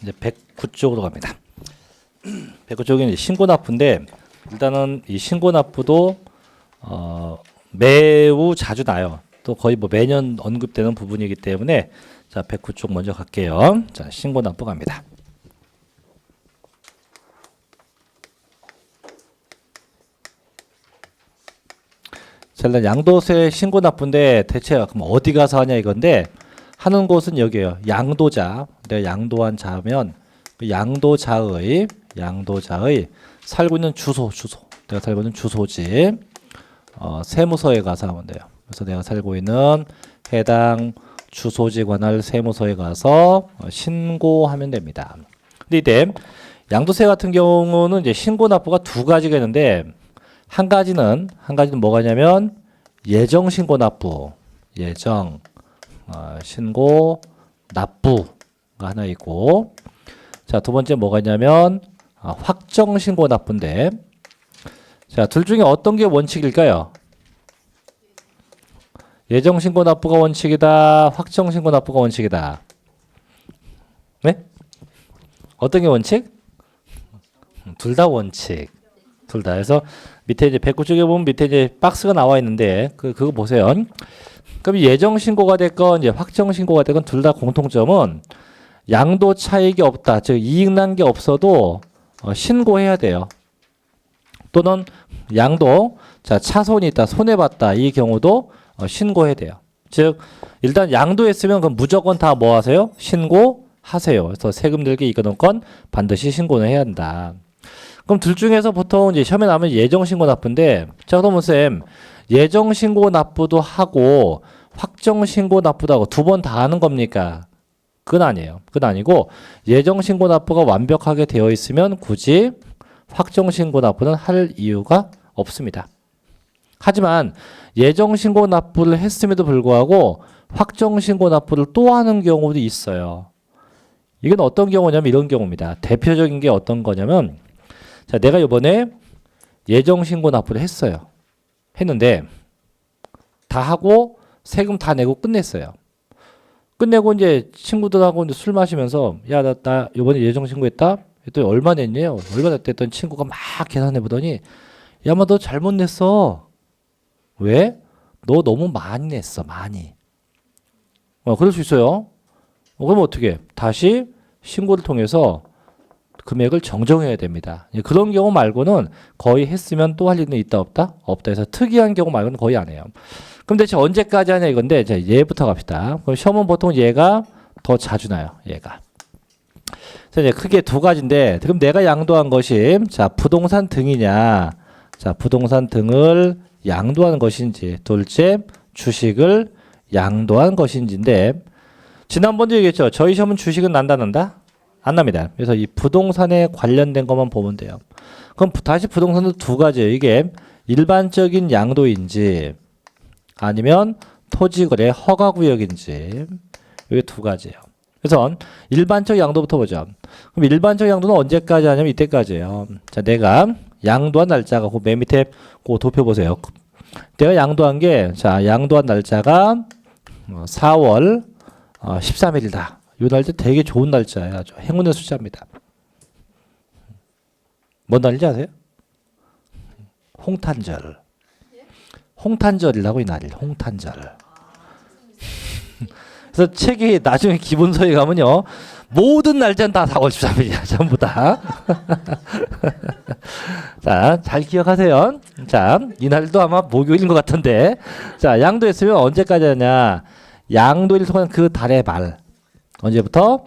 이제 109쪽으로 갑니다. 109쪽은 이제 신고납부인데 일단은 이 신고납부도 매우 자주 나요. 또 거의 뭐 매년 언급되는 부분이기 때문에 자 109쪽 먼저 갈게요. 자 신고납부 갑니다. 자 일단 양도세 신고납부인데 대체 그럼 어디 가서 하냐 이건데 하는 곳은 여기에요. 양도자. 내가 양도한 자면 그 양도자의 살고 있는 주소. 내가 살고 있는 주소지. 세무서에 가서 하면 돼요. 그래서 내가 살고 있는 해당 주소지 관할 세무서에 가서 신고하면 됩니다. 근데 이때 양도세 같은 경우는 이제 신고납부가 두 가지가 있는데 한 가지는 뭐가 있냐면 예정 신고납부. 신고 납부가 하나 있고 자 두 번째 뭐가 있냐면 확정 신고 납부인데 자 둘 중에 어떤 게 원칙일까요? 예정 신고 납부가 원칙이다. 확정 신고 납부가 원칙이다. 네? 어떤 게 원칙? 둘 다 원칙. 둘 다. 그래서 밑에 이제 109쪽에 보면 밑에 이제 박스가 나와 있는데 그거 보세요. 그럼 예정 신고가 됐건 이제 확정 신고가 됐건 둘 다 공통점은 양도 차익이 없다. 즉 이익 난 게 없어도 신고해야 돼요. 또는 양도 자 차손이 있다. 손해 봤다. 이 경우도 신고해야 돼요. 즉 일단 양도했으면 그럼 무조건 다 뭐 하세요? 신고하세요. 그래서 세금 들게 이거는 건 반드시 신고는 해야 한다. 그럼 둘 중에서 보통 이제 시험에 나오면 예정 신고 납부인데 자 그러면 쌤 예정 신고 납부도 하고 확정 신고 납부도 하고 두 번 다 하는 겁니까? 그건 아니에요. 그건 아니고 예정 신고 납부가 완벽하게 되어 있으면 굳이 확정 신고 납부는 할 이유가 없습니다. 하지만 예정 신고 납부를 했음에도 불구하고 확정 신고 납부를 또 하는 경우도 있어요. 이건 어떤 경우냐면 이런 경우입니다. 대표적인 게 어떤 거냐면 자 내가 이번에 예정 신고 납부를 했어요. 했는데 다 하고 세금 다 내고 끝냈어요. 끝내고 이제 친구들하고 이제 술 마시면서 야 나 이번에 예정 신고했다. 또 얼마 냈냐? 얼마 냈다 했더니 친구가 막 계산해 보더니 야 마 너 잘못 냈어. 왜? 너 너무 많이 냈어. 많이. 그럴 수 있어요. 그럼 어떻게? 다시 신고를 통해서 금액을 정정해야 됩니다. 그런 경우 말고는 거의 했으면 또 할 일은 있다 없다? 없다 해서 특이한 경우 말고는 거의 안 해요. 그럼 대체 언제까지 하냐 이건데 자, 얘부터 갑시다. 그럼 시험은 보통 얘가 더 자주 나요. 얘가. 그래서 이제 크게 두 가지인데 그럼 내가 양도한 것이 자 부동산 등이냐 자 부동산 등을 양도한 것인지 둘째 주식을 양도한 것인지인데 지난번도 얘기했죠. 저희 시험은 주식은 난다? 안 납니다. 그래서 이 부동산에 관련된 것만 보면 돼요. 그럼 다시 부동산도 두 가지예요. 이게 일반적인 양도인지 아니면 토지거래 허가구역인지 이게 두 가지예요. 그래서 일반적 양도부터 보죠. 그럼 일반적 양도는 언제까지 하냐면 이때까지예요. 자, 내가 양도한 날짜가 그 맨 밑에 그 도표 보세요. 내가 양도한 게 자, 양도한 날짜가 4월 13일이다. 이 날짜 되게 좋은 날짜예요. 아주 행운의 숫자입니다. 뭔 날인지 아세요? 홍탄절. 홍탄절이라고 이 날이 홍탄절. 그래서 책이 나중에 기본서에 가면요. 모든 날짜는 다 4월 13일이야. 전부 다. 자, 잘 기억하세요. 자, 이 날도 아마 목요일인 것 같은데. 자, 양도했으면 언제까지 하냐. 양도일 동안 그 달의 말. 언제부터?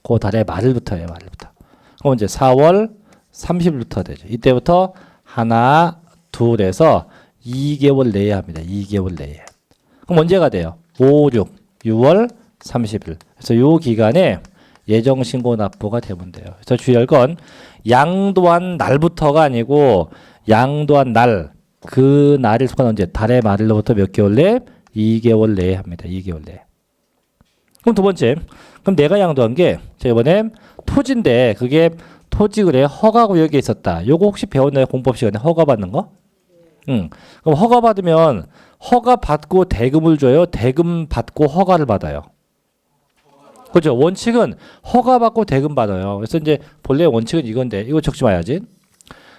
그 달의 말일부터예요. 말일부터. 그럼 이제 4월 30일부터 되죠. 이때부터 하나, 둘에서 2개월 내에 합니다. 2개월 내에. 그럼 언제가 돼요? 5, 6월 30일. 그래서 이 기간에 예정 신고 납부가 되면 돼요. 그래서 주의할 건 양도한 날부터가 아니고 양도한 날, 그 날일 수가 언제? 달의 말일로부터 몇 개월 내에? 2개월 내에 합니다. 2개월 내에. 그럼 두 번째. 그럼 내가 양도한 게 이번에 토지인데 그게 토지거래 허가구역에 있었다. 요거 혹시 배웠나요? 공법 시간에 허가받는 거? 그럼 허가받으면 허가받고 대금을 줘요? 대금 받고 허가를 받아요? 그죠? 원칙은 허가받고 대금받아요. 그래서 이제 본래 원칙은 이건데 이거 적지 마야지.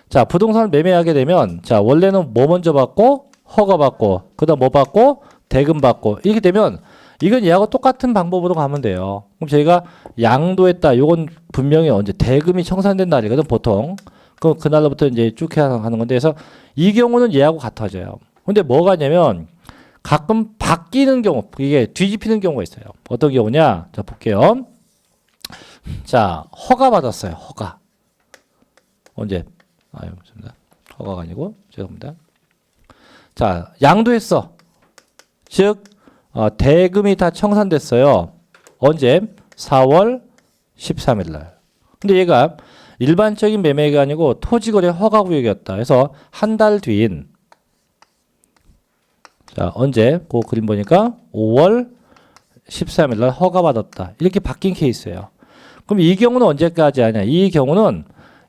자, 부동산을 매매하게 되면 자, 원래는 뭐 먼저 받고 허가받고 그다음 뭐 받고 대금받고 이렇게 되면 이건 얘하고 똑같은 방법으로 가면 돼요. 그럼 저희가 양도했다. 요건 분명히 언제 대금이 청산된 날이거든 보통. 그럼 그날로부터 이제 쭉 해야 하는 건데 그래서 이 경우는 얘하고 같아져요. 근데 뭐가 있냐면 가끔 바뀌는 경우 이게 뒤집히는 경우가 있어요. 어떤 경우냐? 자, 볼게요. 자, 허가 받았어요. 허가. 언제? 아유, 죄송합니다. 허가가 아니고 죄송합니다. 자, 양도했어. 즉 대금이 다 청산됐어요. 언제? 4월 13일 날. 근데 얘가 일반적인 매매가 아니고 토지거래 허가구역이었다. 그래서 한 달 뒤인 자, 언제? 그 그림 보니까 5월 13일 날 허가받았다. 이렇게 바뀐 케이스예요. 그럼 이 경우는 언제까지 하냐? 이 경우는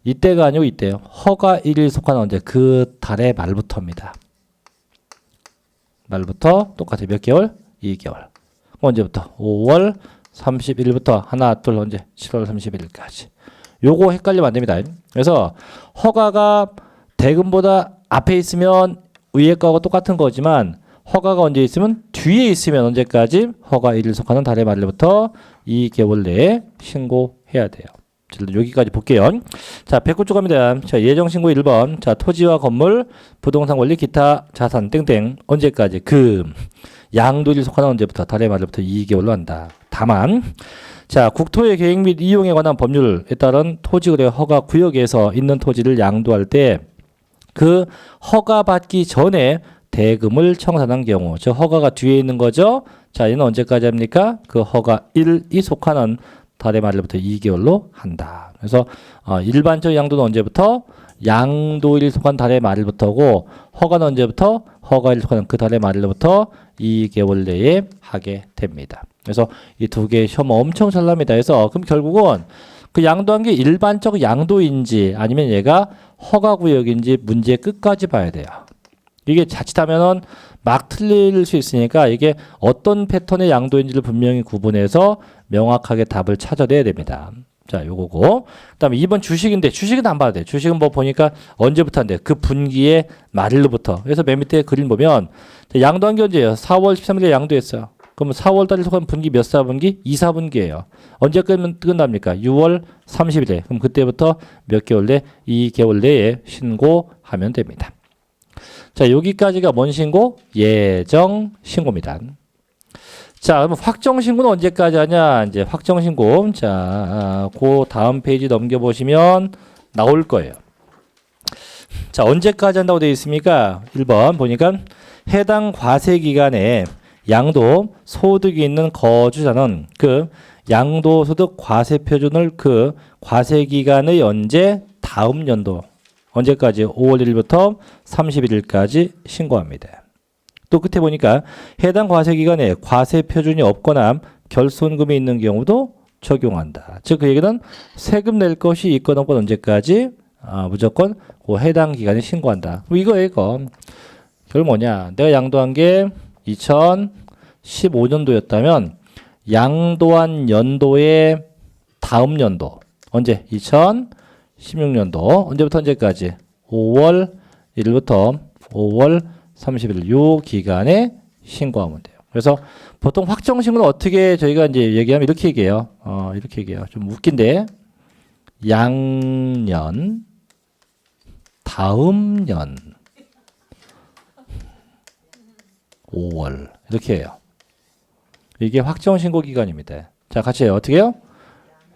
이때가 아니고 이때요. 허가 1일 속한 언제? 그 달의 말부터입니다. 말부터 똑같아요. 몇 개월? 2개월. 언제부터? 5월 31일부터 하나, 둘, 언제? 7월 31일까지. 요거 헷갈리면 안 됩니다. 그래서 허가가 대금보다 앞에 있으면 위에 거하고 똑같은 거지만 허가가 언제 있으면 뒤에 있으면 언제까지? 허가 1일 속하는 달의 말일부터 2개월 내에 신고해야 돼요. 여기까지 볼게요. 자, 109쪽 갑니다. 자, 예정신고 1번. 자, 토지와 건물, 부동산 권리, 기타 자산 땡땡 언제까지? 그 양도일 속하는 언제부터? 달의 말일부터 2개월로 한다. 다만 자, 국토의 계획 및 이용에 관한 법률에 따른 토지거래 허가 구역에서 있는 토지를 양도할 때 그 허가받기 전에 대금을 청산한 경우, 저 허가가 뒤에 있는 거죠. 자, 얘는 언제까지 합니까? 그 허가 1이 속하는 달의 말일부터 2개월로 한다. 그래서 일반적 양도는 언제부터? 양도일 속한 달의 말일부터고 허가는 언제부터? 허가일 속하는 그 달의 말일부터 2개월 내에 하게 됩니다. 그래서 이 두 개의 시험 엄청 잘 납니다. 그래서 그럼 결국은 그 양도한 게 일반적 양도인지 아니면 얘가 허가구역인지 문제 끝까지 봐야 돼요. 이게 자칫하면은 막 틀릴 수 있으니까 이게 어떤 패턴의 양도인지를 분명히 구분해서 명확하게 답을 찾아내야 됩니다. 자, 요거고. 그다음에 2번 주식인데 주식은 안 봐도 돼. 주식은 뭐 보니까 언제부터 한대? 그 분기의 말일로부터. 그래서 맨 밑에 그림 보면 양도한 게 언제예요? 4월 13일에 양도했어요. 그럼 4월 달에 속한 분기 몇 사분기? 2, 4분기예요. 언제 끝납니까? 6월 30일에. 그럼 그때부터 몇 개월 내? 2개월 내에 신고하면 됩니다. 자, 여기까지가 뭔 신고? 예정 신고입니다. 자, 그럼 확정 신고는 언제까지 하냐? 이제 확정 신고. 자, 그 다음 페이지 넘겨보시면 나올 거예요. 자, 언제까지 한다고 되어 있습니까? 1번 보니까 해당 과세 기간에 양도 소득이 있는 거주자는 그 양도소득 과세 표준을 그 과세 기간의 언제? 다음 연도. 언제까지? 5월 1일부터 31일까지 신고합니다. 또 끝에 보니까 해당 과세 기간에 과세 표준이 없거나 결손금이 있는 경우도 적용한다. 즉 그 얘기는 세금 낼 것이 있거나 없거나 언제까지? 무조건 그 해당 기간에 신고한다. 이거 결국 뭐냐? 내가 양도한 게 2015년도였다면 양도한 연도의 다음 연도 언제? 2016년도 언제부터 언제까지? 5월 1일부터 5월 30일 요 기간에 신고하면 돼요. 그래서 보통 확정 신고는 어떻게 저희가 이제 얘기하면 이렇게 얘기해요. 이렇게 얘기해요. 좀 웃긴데 양년 다음 년 5월 이렇게 해요. 이게 확정 신고 기간입니다. 자, 같이 해요. 어떻게 해요?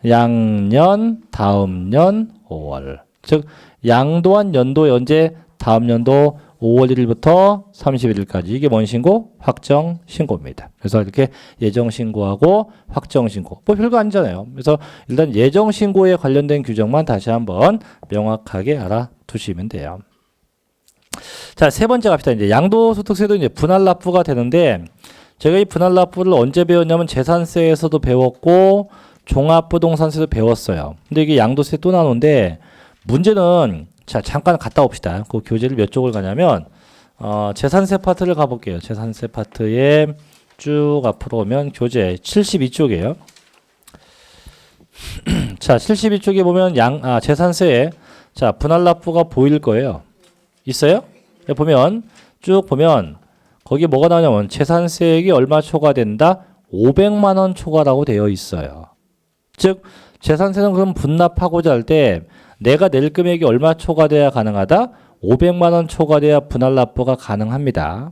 양년 다음 년 5월. 즉 양도한 연도 언제? 다음 연도 5월 1일부터 31일까지. 이게 뭔 신고? 확정 신고입니다. 그래서 이렇게 예정 신고하고 확정 신고. 뭐 별거 아니잖아요. 그래서 일단 예정 신고에 관련된 규정만 다시 한번 명확하게 알아두시면 돼요. 자, 세 번째 갑시다. 이제 양도소득세도 이제 분할 납부가 되는데 제가 이 분할 납부를 언제 배웠냐면 재산세에서도 배웠고 종합부동산세도 배웠어요. 근데 이게 양도세 또 나오는데 문제는 자, 잠깐 갔다 옵시다. 그 교재를 몇 쪽을 가냐면 재산세 파트를 가볼게요. 재산세 파트에 쭉 앞으로 오면 교재 72쪽이에요. 자, 72쪽에 보면 재산세에 자, 분할 납부가 보일 거예요. 있어요? 보면 쭉 보면 거기 뭐가 나오냐면 재산세액이 얼마 초과된다? 500만 원 초과라고 되어 있어요. 즉 재산세는 그럼 분납하고자 할 때 내가 낼 금액이 얼마 초과돼야 가능하다? 500만 원 초과돼야 분할 납부가 가능합니다.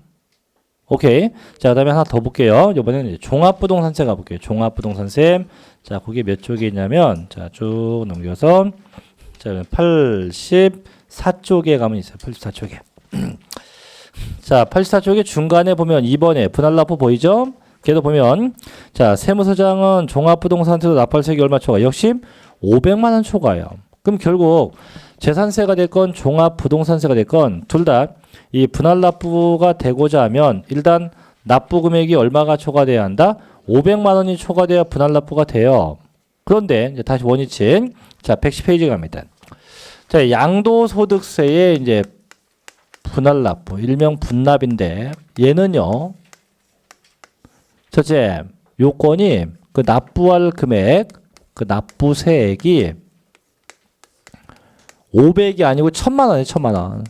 오케이. 자, 그다음에 하나 더 볼게요. 이번에는 이제 종합부동산세 가볼게요. 종합부동산세. 자, 거기 몇 쪽에 있냐면 자, 쭉 넘겨서 자, 84쪽에 가면 있어요. 84쪽에. 자, 84쪽에 중간에 보면 2번에 분할 납부 보이죠? 걔도 보면 자, 세무서장은 종합부동산세도 납부세액이 얼마 초과? 역시 500만 원 초과예요. 그럼 결국 재산세가 됐건 종합부동산세가 됐건 둘 다 이 분할 납부가 되고자 하면 일단 납부 금액이 얼마가 초과돼야 한다? 500만 원이 초과돼야 분할 납부가 돼요. 그런데 이제 다시 원위치. 자, 110페이지 갑니다. 자, 양도소득세의 이제 분할 납부, 일명 분납인데 얘는요. 첫째, 요건이 그 납부할 금액, 그 납부세액이 500이 아니고 1000만 원이에요. 1000만 원.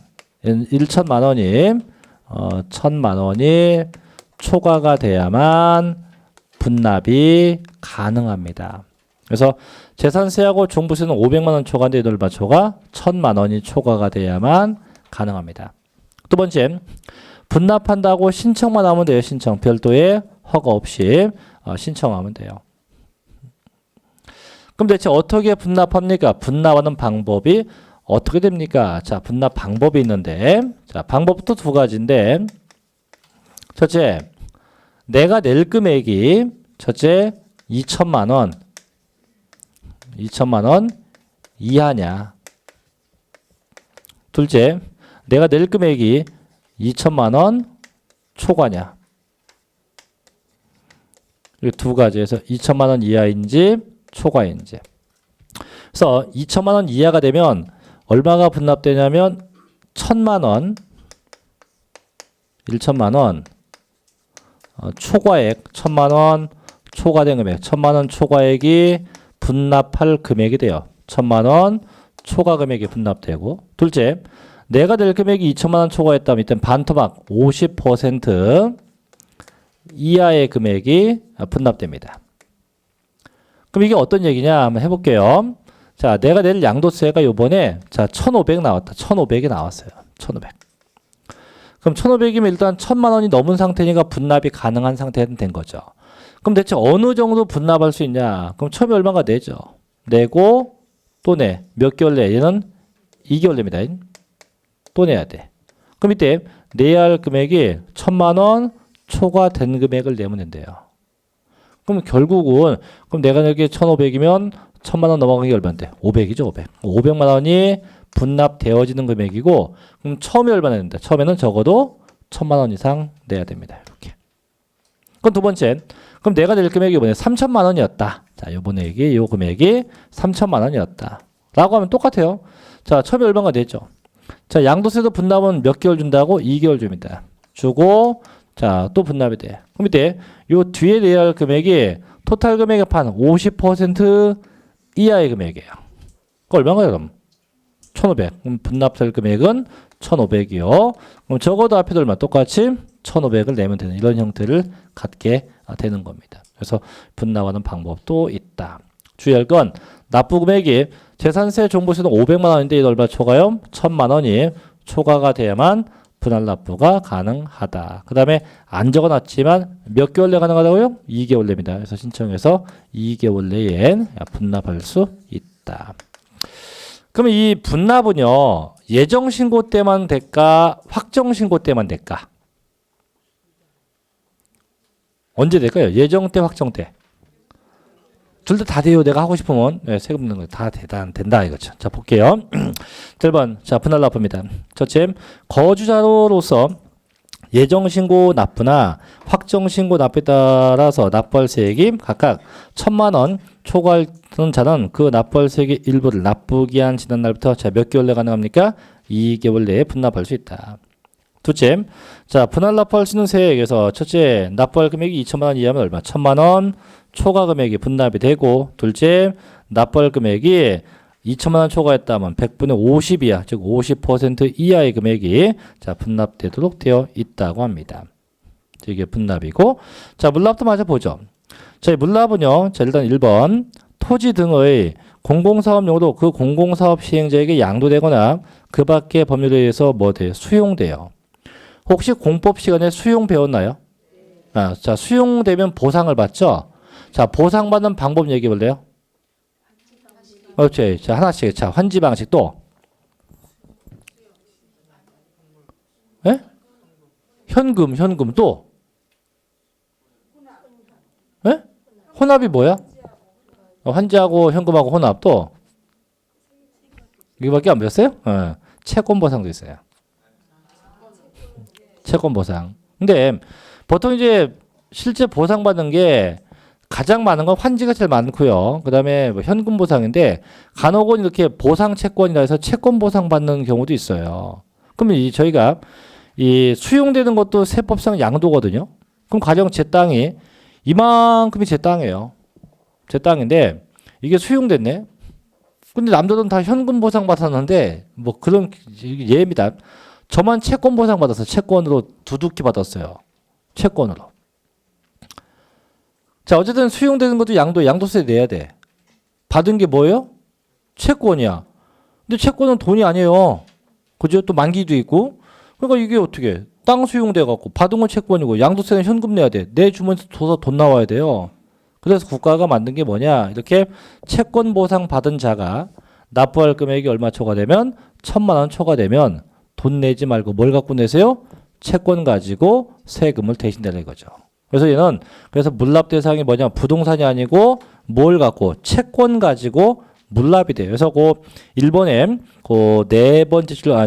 1천만 원이 1000만 원이 초과가 돼야만 분납이 가능합니다. 그래서 재산세하고 종부세는 500만 원 초과인데 얼마 초과? 1000만 원이 초과가 돼야만 가능합니다. 두 번째, 분납한다고 신청만 하면 돼요. 신청. 별도의 허가 없이 신청하면 돼요. 그럼 대체 어떻게 분납합니까? 분납하는 방법이 어떻게 됩니까? 자, 분납 방법이 있는데, 자, 방법부터 두 가지인데, 첫째, 내가 낼 금액이, 첫째, 2천만 원 이하냐. 둘째, 내가 낼 금액이 2천만 원 초과냐. 이 두 가지에서 2천만 원 이하인지 초과인지. 그래서 2천만 원 이하가 되면 얼마가 분납되냐면 1000만 원, 1천만 원, 초과액 1000만 원 초과된 금액, 1000만 원 초과액이 분납할 금액이 돼요. 1000만 원 초과 금액이 분납되고, 둘째, 내가 낼 금액이 2천만 원 초과했다면 이때 반토막 50% 이하의 금액이 분납됩니다. 그럼 이게 어떤 얘기냐 한번 해볼게요. 자, 내가 낼 양도세가 요번에 자 1500 나왔다. 1500이 나왔어요. 1500. 그럼 1500이면 일단 1000만 원이 넘은 상태니까 분납이 가능한 상태는 된 거죠. 그럼 대체 어느 정도 분납할 수 있냐? 그럼 처음에 얼마가 내죠. 내고 또 내. 몇 개월 내? 얘는 2개월 냅니다. 또 내야 돼. 그럼 이때 내야 할 금액이 1000만 원 초과된 금액을 내면 된대요. 그럼 결국은 그럼 내가 내게 1500이면 1000만 원 넘어가기 얼마인데? 500이죠, 500. 500만 원이 분납되어지는 금액이고, 그럼 처음에 얼마 내는데? 처음에는 적어도 1000만 원 이상 내야 됩니다. 이렇게. 그럼 두 번째, 그럼 내가 낼 금액이 이번에 3000만 원이었다. 자, 요번에 요 금액이 3000만 원이었다. 라고 하면 똑같아요. 자, 처음에 얼마가 됐죠? 자, 양도세도 분납은 몇 개월 준다고? 2개월 줍니다. 주고, 자, 또 분납이 돼. 그럼 이때 요 뒤에 내야 할 금액이 토탈 금액의 반 50% 이하의 금액이에요. 그 얼마인가요, 그럼? 1500. 그럼 분납될 금액은 1500이요. 그럼 적어도 앞에도 얼마? 똑같이 1500을 내면 되는 이런 형태를 갖게 되는 겁니다. 그래서 분납하는 방법도 있다. 주의할 건 납부 금액이 재산세 종부세는 500만 원인데 이거 얼마 초과요? 1000만 원이 초과가 돼야만 분할 납부가 가능하다. 그 다음에 안 적어놨지만 몇 개월 내 가능하다고요? 2개월 내입니다. 그래서 신청해서 2개월 내에 분납할 수 있다. 그럼 이 분납은요, 예정신고 때만 될까? 확정신고 때만 될까? 언제 될까요? 예정 때, 확정 때. 둘 다 돼요. 내가 하고 싶으면 세금 묻는 거 다 된다 이거죠. 자, 볼게요. 1번. 자, 분할 납부입니다. 첫째, 거주자로서 예정신고 납부나 확정신고 납부에 따라서 납부할 세액이 각각 1000만 원 초과하는 자는 그 납부할 세액의 일부를 납부기한 지난 날부터 자, 몇 개월 내 가능합니까? 2개월 내에 분납할 수 있다. 둘째, 자, 분할 납부할 수 있는 세액에서 첫째, 납부할 금액이 2천만 원 이하면 얼마? 1000만 원 초과 금액이 분납이 되고, 둘째, 납부할 금액이 2천만 원 초과했다면 100분의 50이야. 즉 50% 이하의 금액이 자 분납되도록 되어 있다고 합니다. 이게 분납이고 자 물납도 마저 보죠. 자 물납은요. 자 일단 1번 토지 등의 공공사업용으로 그 공공사업 시행자에게 양도되거나 그 밖의 법률에 의해서 뭐 돼요? 수용돼요. 혹시 공법 시간에 수용 배웠나요? 자 수용되면 보상을 받죠. 자 보상받는 방법 얘기해 볼래요? 그렇지. 자 하나씩. 자 환지 방식 또. 예? 현금 또. 예? 혼합이 뭐야? 환지하고 현금하고 혼합 또. 이거밖에 안 배웠어요? 채권 보상도 있어요. 채권 보상. 근데 보통 이제 실제 보상받는 게 가장 많은 건 환지가 제일 많고요. 그 다음에 뭐 현금 보상인데 간혹은 이렇게 보상 채권이라 해서 채권 보상 받는 경우도 있어요. 그러면 저희가 이 수용되는 것도 세법상 양도거든요. 그럼 가령 제 땅이 이만큼이 제 땅이에요. 제 땅인데 이게 수용됐네. 근데 남들은 다 현금 보상 받았는데 뭐 그런 예입니다. 저만 채권 보상 받았어요. 채권으로 두둑히 받았어요. 채권으로. 자 어쨌든 수용되는 것도 양도세 내야 돼. 받은 게 뭐예요? 채권이야. 근데 채권은 돈이 아니에요. 그죠? 또 만기도 있고. 그러니까 이게 어떻게 땅 수용돼 갖고 받은 건 채권이고 양도세는 현금 내야 돼. 내 주머니에서 돈 나와야 돼요. 그래서 국가가 만든 게 뭐냐? 이렇게 채권 보상 받은 자가 납부할 금액이 얼마 초과되면 1,000만 원 초과되면 돈 내지 말고 뭘 갖고 내세요? 채권 가지고 세금을 대신 내는 거죠. 그래서 얘는 그래서 물납 대상이 뭐냐? 부동산이 아니고 뭘 갖고 채권 가지고 물납이 돼요. 그래서 그 1번에 그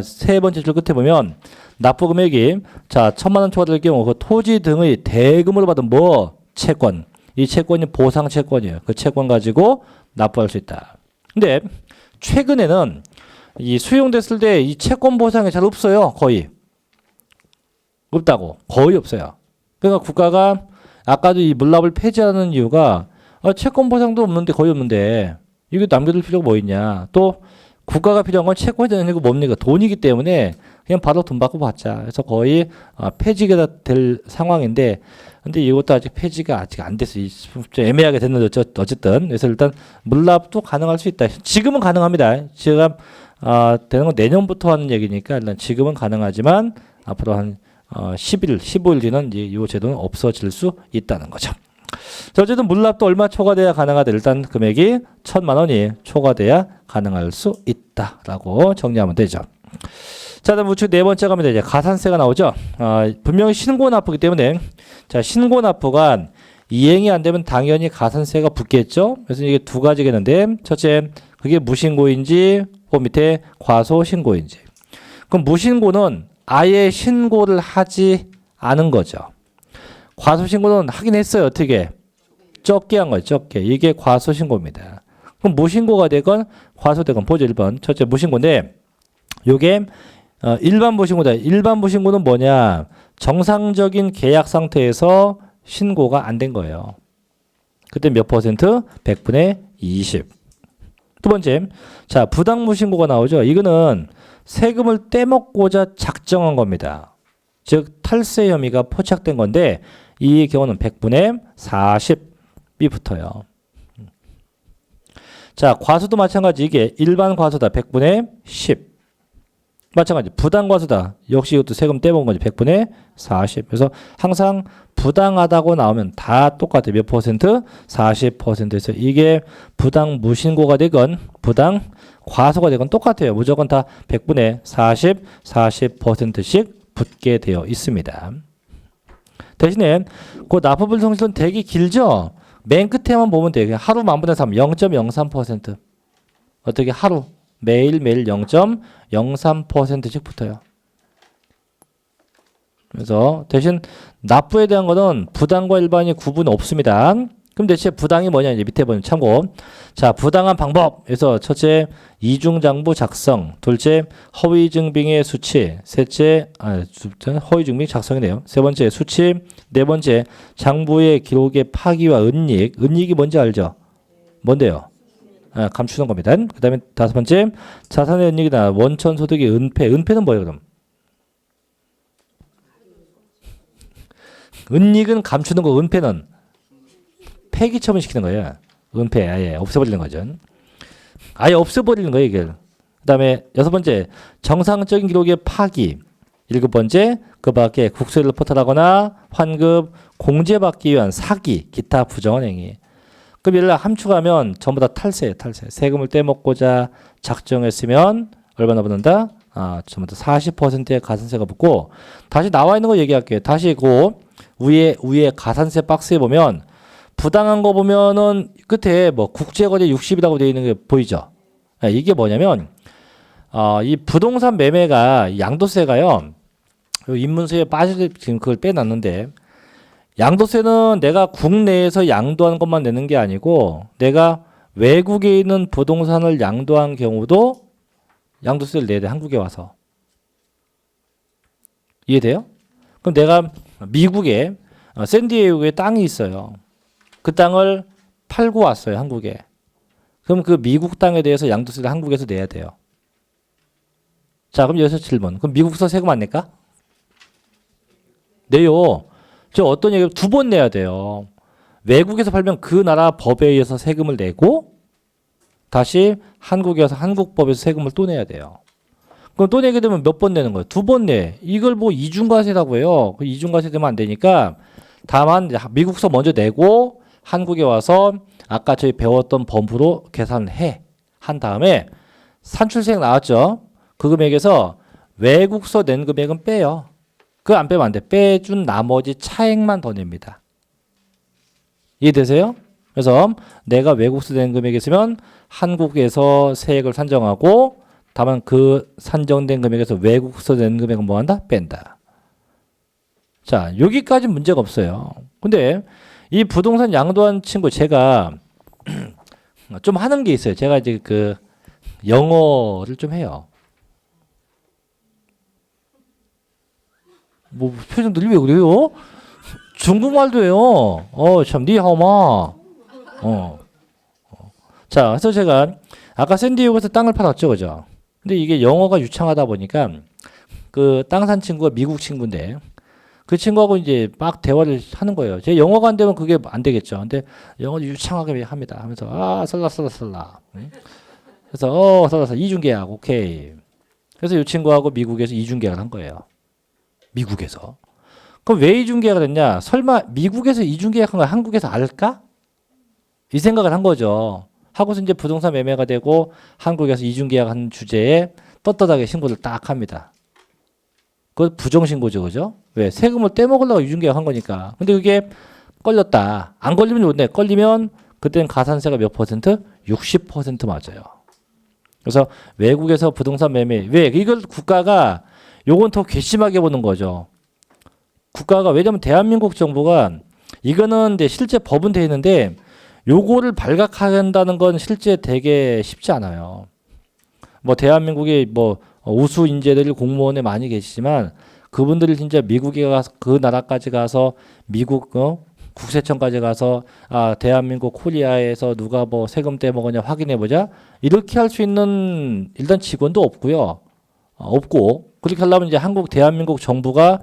세 번째 줄 끝에 보면 납부 금액이 자 1,000만 원 초과될 경우 그 토지 등의 대금으로 받은 뭐 채권 이 채권이 보상 채권이에요. 그 채권 가지고 납부할 수 있다. 근데 최근에는 이 수용됐을 때 이 채권 보상이 잘 없어요. 거의 없다고 거의 없어요. 그러니까 국가가 아까도 이 물납을 폐지하는 이유가 채권 보상도 없는데 거의 없는데 이게 남겨둘 필요가 뭐 있냐. 또 국가가 필요한 건 채권이 아니고 뭡니까? 돈이기 때문에 그냥 바로 돈 받고 받자. 그래서 거의 폐지가 될 상황인데 근데 이것도 아직 폐지가 아직 안 됐어요. 좀 애매하게 됐는데 어쨌든 그래서 일단 물납도 가능할 수 있다. 지금은 가능합니다. 지금 되는 건 내년부터 하는 얘기니까 일단 지금은 가능하지만 앞으로 한 10일, 15일 뒤는 이제 이 제도는 없어질 수 있다는 거죠. 자, 어쨌든 물납도 얼마 초과돼야 가능하다. 일단 금액이 1,000만 원이 초과돼야 가능할 수 있다라고 정리하면 되죠. 자, 다음 우측 네 번째 가면 이제 가산세가 나오죠. 분명히 신고 납부기 때문에 자 신고 납부가 이행이 안 되면 당연히 가산세가 붙겠죠. 그래서 이게 두 가지겠는데 첫째 그게 무신고인지 그 밑에 과소신고인지. 그럼 무신고는 아예 신고를 하지 않은 거죠. 과소신고는 하긴 했어요. 어떻게? 적게 한 거예요. 적게. 이게 과소신고입니다. 그럼 무신고가 되건 과소되건 보죠. 1번. 첫째 무신고인데 요게 일반 무신고다. 일반 무신고는 뭐냐? 정상적인 계약 상태에서 신고가 안 된 거예요. 그때 몇 퍼센트? 100분의 20. 두 번째. 자, 부당무신고가 나오죠. 이거는 세금을 떼먹고자 작정한 겁니다. 즉 탈세 혐의가 포착된 건데 이 경우는 100분의 40이 붙어요. 자, 과소도 마찬가지. 이게 일반 과소다. 100분의 10. 마찬가지. 부당과소다. 역시 이것도 세금 떼먹은 거지. 100분의 40. 그래서 항상 부당하다고 나오면 다 똑같아요. 몇 퍼센트? 40%에서 이게 부당 무신고가 되건 부당 과소가 되건 똑같아요. 무조건 다 100분의 40, 40%씩 붙게 되어 있습니다. 대신에 그 납부불 성실은 되게 길죠? 맨 끝에만 보면 돼요. 하루 만분의 3, 0.03%. 어떻게 하루 매일매일 0.03%씩 붙어요. 그래서 대신 납부에 대한 거는 부당과 일반이 구분 없습니다. 그럼 대체 부당이 뭐냐 이제 밑에 보면 참고. 자, 부당한 방법에서 첫째 이중장부 작성, 둘째 허위증빙의 수치, 셋째 허위증빙 작성이네요. 세 번째 수치, 네 번째 장부의 기록의 파기와 은닉. 은닉이 뭔지 알죠? 뭔데요? 감추는 겁니다. 그 다음에 다섯 번째, 자산의 은닉이다. 원천 소득의 은폐. 은폐는 뭐예요, 그럼? 은닉은 감추는 거, 은폐는 폐기 처분시키는 거예요. 은폐, 아예 없애버리는 거죠. 아예 없애버리는 거예요, 이게. 그 다음에 여섯 번째, 정상적인 기록의 파기. 일곱 번째, 그 밖에 국세를 포탈하거나 환급, 공제받기 위한 사기, 기타 부정한 행위. 그럼 예를 들어 함축하면 전부 다 탈세예요, 탈세. 세금을 떼먹고자 작정했으면 얼마나 붙는다? 전부 다 40%의 가산세가 붙고, 다시 나와 있는 거 얘기할게요. 다시 그 위에 가산세 박스에 보면 부당한 거 보면은 끝에 뭐 국제거래 60이라고 되어 있는 게 보이죠? 이게 뭐냐면 이 부동산 매매가 양도세가요. 인문서에 빠질 지금 그걸 빼놨는데 양도세는 내가 국내에서 양도한 것만 내는 게 아니고 내가 외국에 있는 부동산을 양도한 경우도 양도세를 내야 돼. 한국에 와서. 이해돼요? 그럼 내가 미국에 샌디에이고에 땅이 있어요. 그 땅을 팔고 왔어요. 한국에. 그럼 그 미국 땅에 대해서 양도세를 한국에서 내야 돼요. 자, 그럼 여기서 질문. 그럼 미국서 세금 안 낼까? 내요. 저 어떤 얘기 두 번 내야 돼요. 외국에서 팔면 그 나라 법에 의해서 세금을 내고 다시 한국에 와서 한국 법에서 세금을 또 내야 돼요. 그럼 또 내게 되면 몇 번 내는 거예요? 두 번 내. 이걸 뭐 이중과세라고 해요. 그 이중과세 되면 안 되니까 다만 미국서 먼저 내고 한국에 와서 아까 저희 배웠던 범부로 계산을 한 다음에 산출세액 나왔죠. 그 금액에서 외국서 낸 금액은 빼요. 그거 안 빼면 안 돼. 빼준 나머지 차액만 더 냅니다. 이해되세요? 그래서 내가 외국서 낸 금액이 있으면 한국에서 세액을 산정하고 다만 그 산정된 금액에서 외국서 낸 금액은 뭐 한다? 뺀다. 자, 여기까지 문제가 없어요. 근데 이 부동산 양도한 친구 제가 좀 하는 게 있어요. 제가 이제 그 영어를 좀 해요. 뭐 표정들이 왜 그래요? 중국말도 해요. 참 니하오마. 자, 그래서 제가 아까 샌디에이고에서 땅을 팔았죠, 그죠? 근데 이게 영어가 유창하다 보니까 그 땅 산 친구가 미국 친구인데 그 친구하고 이제 막 대화를 하는 거예요. 제 영어가 안 되면 그게 안 되겠죠. 근데 영어를 유창하게 합니다. 하면서 설라. 그래서 설라 이중계약 오케이. 그래서 이 친구하고 미국에서 이중계약을 한 거예요. 미국에서. 그럼 왜 이중계약을 했냐? 설마 미국에서 이중계약한 걸 한국에서 알까? 이 생각을 한 거죠. 하고서 이제 부동산 매매가 되고 한국에서 이중계약한 주제에 떳떳하게 신고를 딱 합니다. 그거 부정신고죠, 그죠? 왜? 세금을 떼먹으려고 이중계약한 거니까. 근데 그게 걸렸다. 안 걸리면 좋네. 걸리면 그때는 가산세가 몇 퍼센트? 60% 맞아요. 그래서 외국에서 부동산 매매. 왜? 이걸 국가가 요건 더 괘씸하게 보는 거죠. 국가가 왜냐면 대한민국 정부가 이거는 이제 실제 법은 돼 있는데 요거를 발각한다는 건 실제 되게 쉽지 않아요. 뭐 대한민국에 뭐 우수 인재들이 공무원에 많이 계시지만 그분들이 진짜 미국에 가서 그 나라까지 가서 미국 국세청까지 가서 대한민국 코리아에서 누가 뭐 세금 떼먹었냐 확인해 보자 이렇게 할 수 있는 일단 직원도 없고요. 없고 그렇게 하려면 이제 대한민국 정부가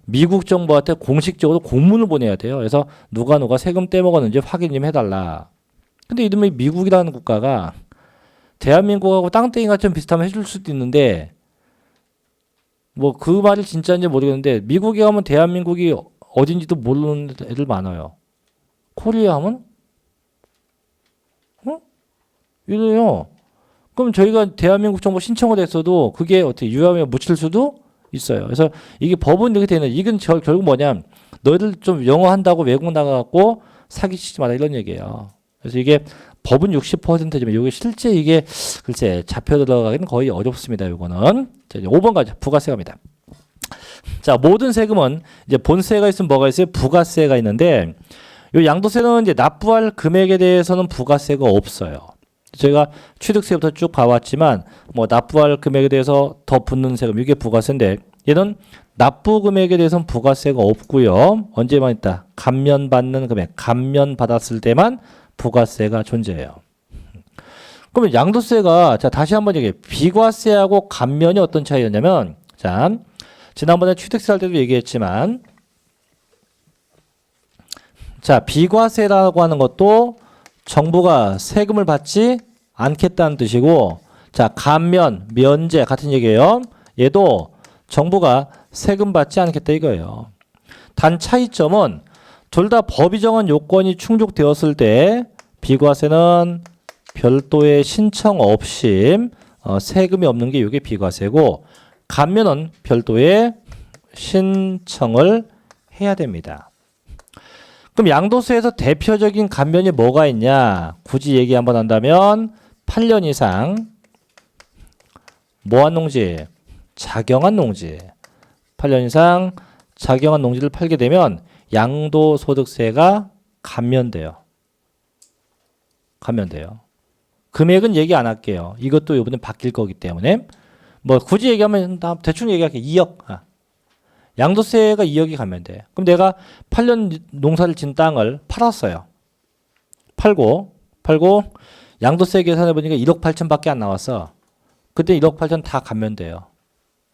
미국 정부한테 공식적으로 공문을 보내야 돼요. 그래서 누가 세금 떼먹었는지 확인 좀 해달라. 근데 이름이 미국이라는 국가가 대한민국하고 땅땡이가 좀 비슷하면 해줄 수도 있는데 뭐 그 말이 진짜인지 모르겠는데 미국에 가면 대한민국이 어딘지도 모르는 애들 많아요. 코리아 하면 이래요. 그럼 저희가 대한민국 정부 신청을 했어도 그게 어떻게 유효하게 묻힐 수도 있어요. 그래서 이게 법은 이렇게 되는 이건 결국 뭐냐 너희들 좀 영어 한다고 외국 나가갖고 사기치지 마라 이런 얘기예요. 그래서 이게 법은 60%지만 이게 실제 이게 글쎄 잡혀 들어가기는 거의 어렵습니다. 이거는 자, 5번 가죠. 부가세입니다. 자, 모든 세금은 이제 본세가 있으면 뭐가 있어요? 부가세가 있는데 이 양도세는 이제 납부할 금액에 대해서는 부가세가 없어요. 저희가 취득세부터 쭉 봐왔지만 뭐 납부할 금액에 대해서 더 붙는 세금 이게 부가세인데 얘는 납부 금액에 대해서는 부가세가 없고요. 언제만 있다? 감면받는 금액, 감면받았을 때만 부가세가 존재해요. 그러면 양도세가 자 다시 한번 얘기해. 비과세하고 감면이 어떤 차이였냐면 자 지난번에 취득세 할 때도 얘기했지만 자 비과세라고 하는 것도 정부가 세금을 받지 않겠다는 뜻이고 자 감면, 면제 같은 얘기예요. 얘도 정부가 세금 받지 않겠다 이거예요. 단 차이점은 둘 다 법이 정한 요건이 충족되었을 때 비과세는 별도의 신청 없이 세금이 없는 게 이게 비과세고 감면은 별도의 신청을 해야 됩니다. 그럼 양도세에서 대표적인 감면이 뭐가 있냐? 굳이 얘기 한번 한다면 8년 이상 뭐한 농지? 작용한 농지. 8년 이상 작용한 농지를 팔게 되면 양도소득세가 감면돼요. 감면돼요. 금액은 얘기 안 할게요. 이것도 이번에 바뀔 거기 때문에 뭐 굳이 얘기하면 대충 얘기할게요. 2억. 양도세가 2억이 감면돼. 그럼 내가 8년 농사를 진 땅을 팔았어요. 팔고 양도세 계산해 보니까 1억 8천밖에 안 나왔어. 그때 1억 8천 다 감면돼요.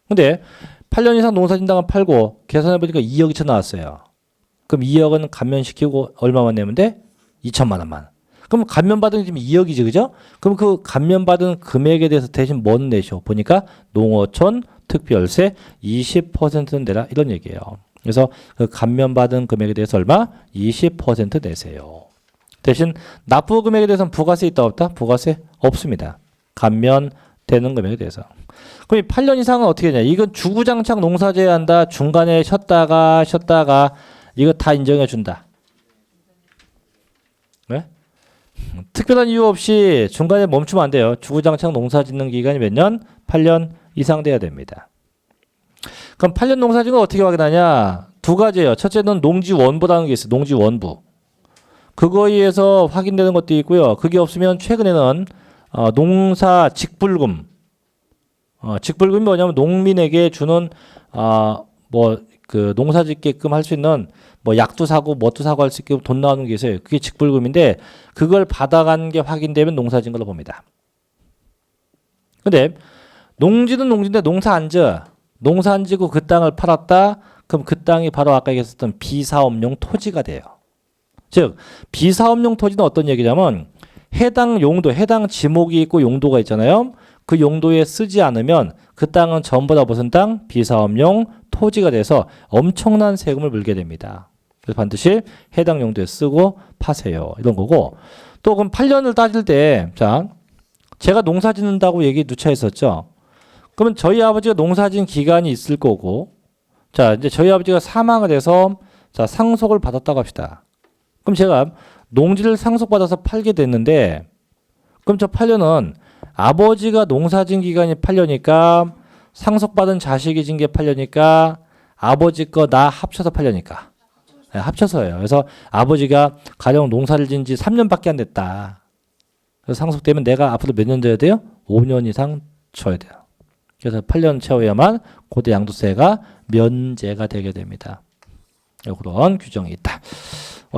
근데 8년 이상 농사 진 땅을 팔고 계산해 보니까 2억 2천 나왔어요. 그럼 2억은 감면시키고 얼마만 내면 돼? 2천만 원만. 그럼 감면받은 게 지금 2억이지, 그죠? 그럼 그 감면받은 금액에 대해서 대신 뭔 내셔? 보니까 농어촌 특별세 20%는 내라 이런 얘기예요. 그래서 그 감면받은 금액에 대해서 얼마? 20% 내세요. 대신 납부 금액에 대해서는 부가세 있다 없다? 부가세 없습니다. 감면되는 금액에 대해서. 그럼 이 8년 이상은 어떻게 되냐? 이건 주구장창 농사져야 한다. 중간에 쉬었다가 이거 다 인정해 준다. 네? 특별한 이유 없이 중간에 멈추면 안 돼요. 주구장창 농사 짓는 기간이 몇 년? 8년 이상 돼야 됩니다. 그럼 8년 농사 짓는 거 어떻게 확인하냐? 두 가지예요. 첫째는 농지원부라는 게 있어요. 농지원부. 그거에 의해서 확인되는 것도 있고요. 그게 없으면 최근에는 농사 직불금. 직불금이 뭐냐면 농민에게 주는 그 농사 짓게끔 할 수 있는 뭐 약도 사고 뭣도 사고 할 수 있게 돈 나오는 게 있어요. 그게 직불금인데 그걸 받아간 게 확인되면 농사 짓는 걸로 봅니다. 근데 농지는 농지인데 농사 안 져. 농사 안 지고 그 땅을 팔았다. 그럼 그 땅이 바로 아까 얘기했었던 비사업용 토지가 돼요. 즉 비사업용 토지는 어떤 얘기냐면 해당 용도, 해당 지목이 있고 용도가 있잖아요. 그 용도에 쓰지 않으면 그 땅은 전부 다 무슨 땅? 비사업용 토지가 돼서 엄청난 세금을 물게 됩니다. 그래서 반드시 해당 용도에 쓰고 파세요. 이런 거고. 또 그럼 8년을 따질 때, 자, 제가 농사 짓는다고 얘기 누차 했었죠. 그러면 저희 아버지가 농사 짓는 기간이 있을 거고, 자, 이제 저희 아버지가 사망을 해서, 자, 상속을 받았다고 합시다. 그럼 제가 농지를 상속받아서 팔게 됐는데, 그럼 저 8년은 아버지가 농사 짓는 기간이 8년이니까, 상속받은 자식이 진 게 8년이니까, 아버지 거 나 합쳐서 8년이니까. 네, 합쳐서예요. 그래서 아버지가 가령 농사를 진 지 3년밖에 안 됐다. 그래서 상속되면 내가 앞으로 몇 년 져야 돼요? 5년 이상 줘야 돼요. 그래서 8년 채워야만 고대 양도세가 면제가 되게 됩니다. 그런 규정이 있다.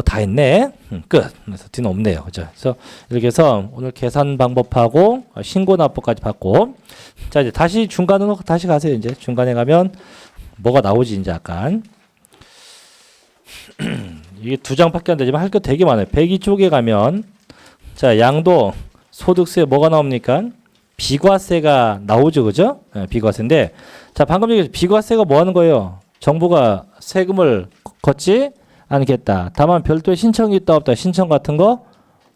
다 했네. 끝. 그래서 뒤는 없네요. 그죠? 그래서 이렇게 해서 오늘 계산 방법하고 신고 납부까지 받고 자 이제 다시 중간으로 다시 가세요. 이제 중간에 가면 뭐가 나오지 이제 약간 이게 두 장밖에 안 되지만 할 거 되게 많아요. 102쪽에 가면 자 양도 소득세 뭐가 나옵니까? 비과세가 나오죠, 그죠? 네, 비과세인데 자 방금 얘기했죠. 비과세가 뭐 하는 거예요? 정부가 세금을 걷지 않겠다. 다만 별도의 신청이 있다 없다. 신청 같은 거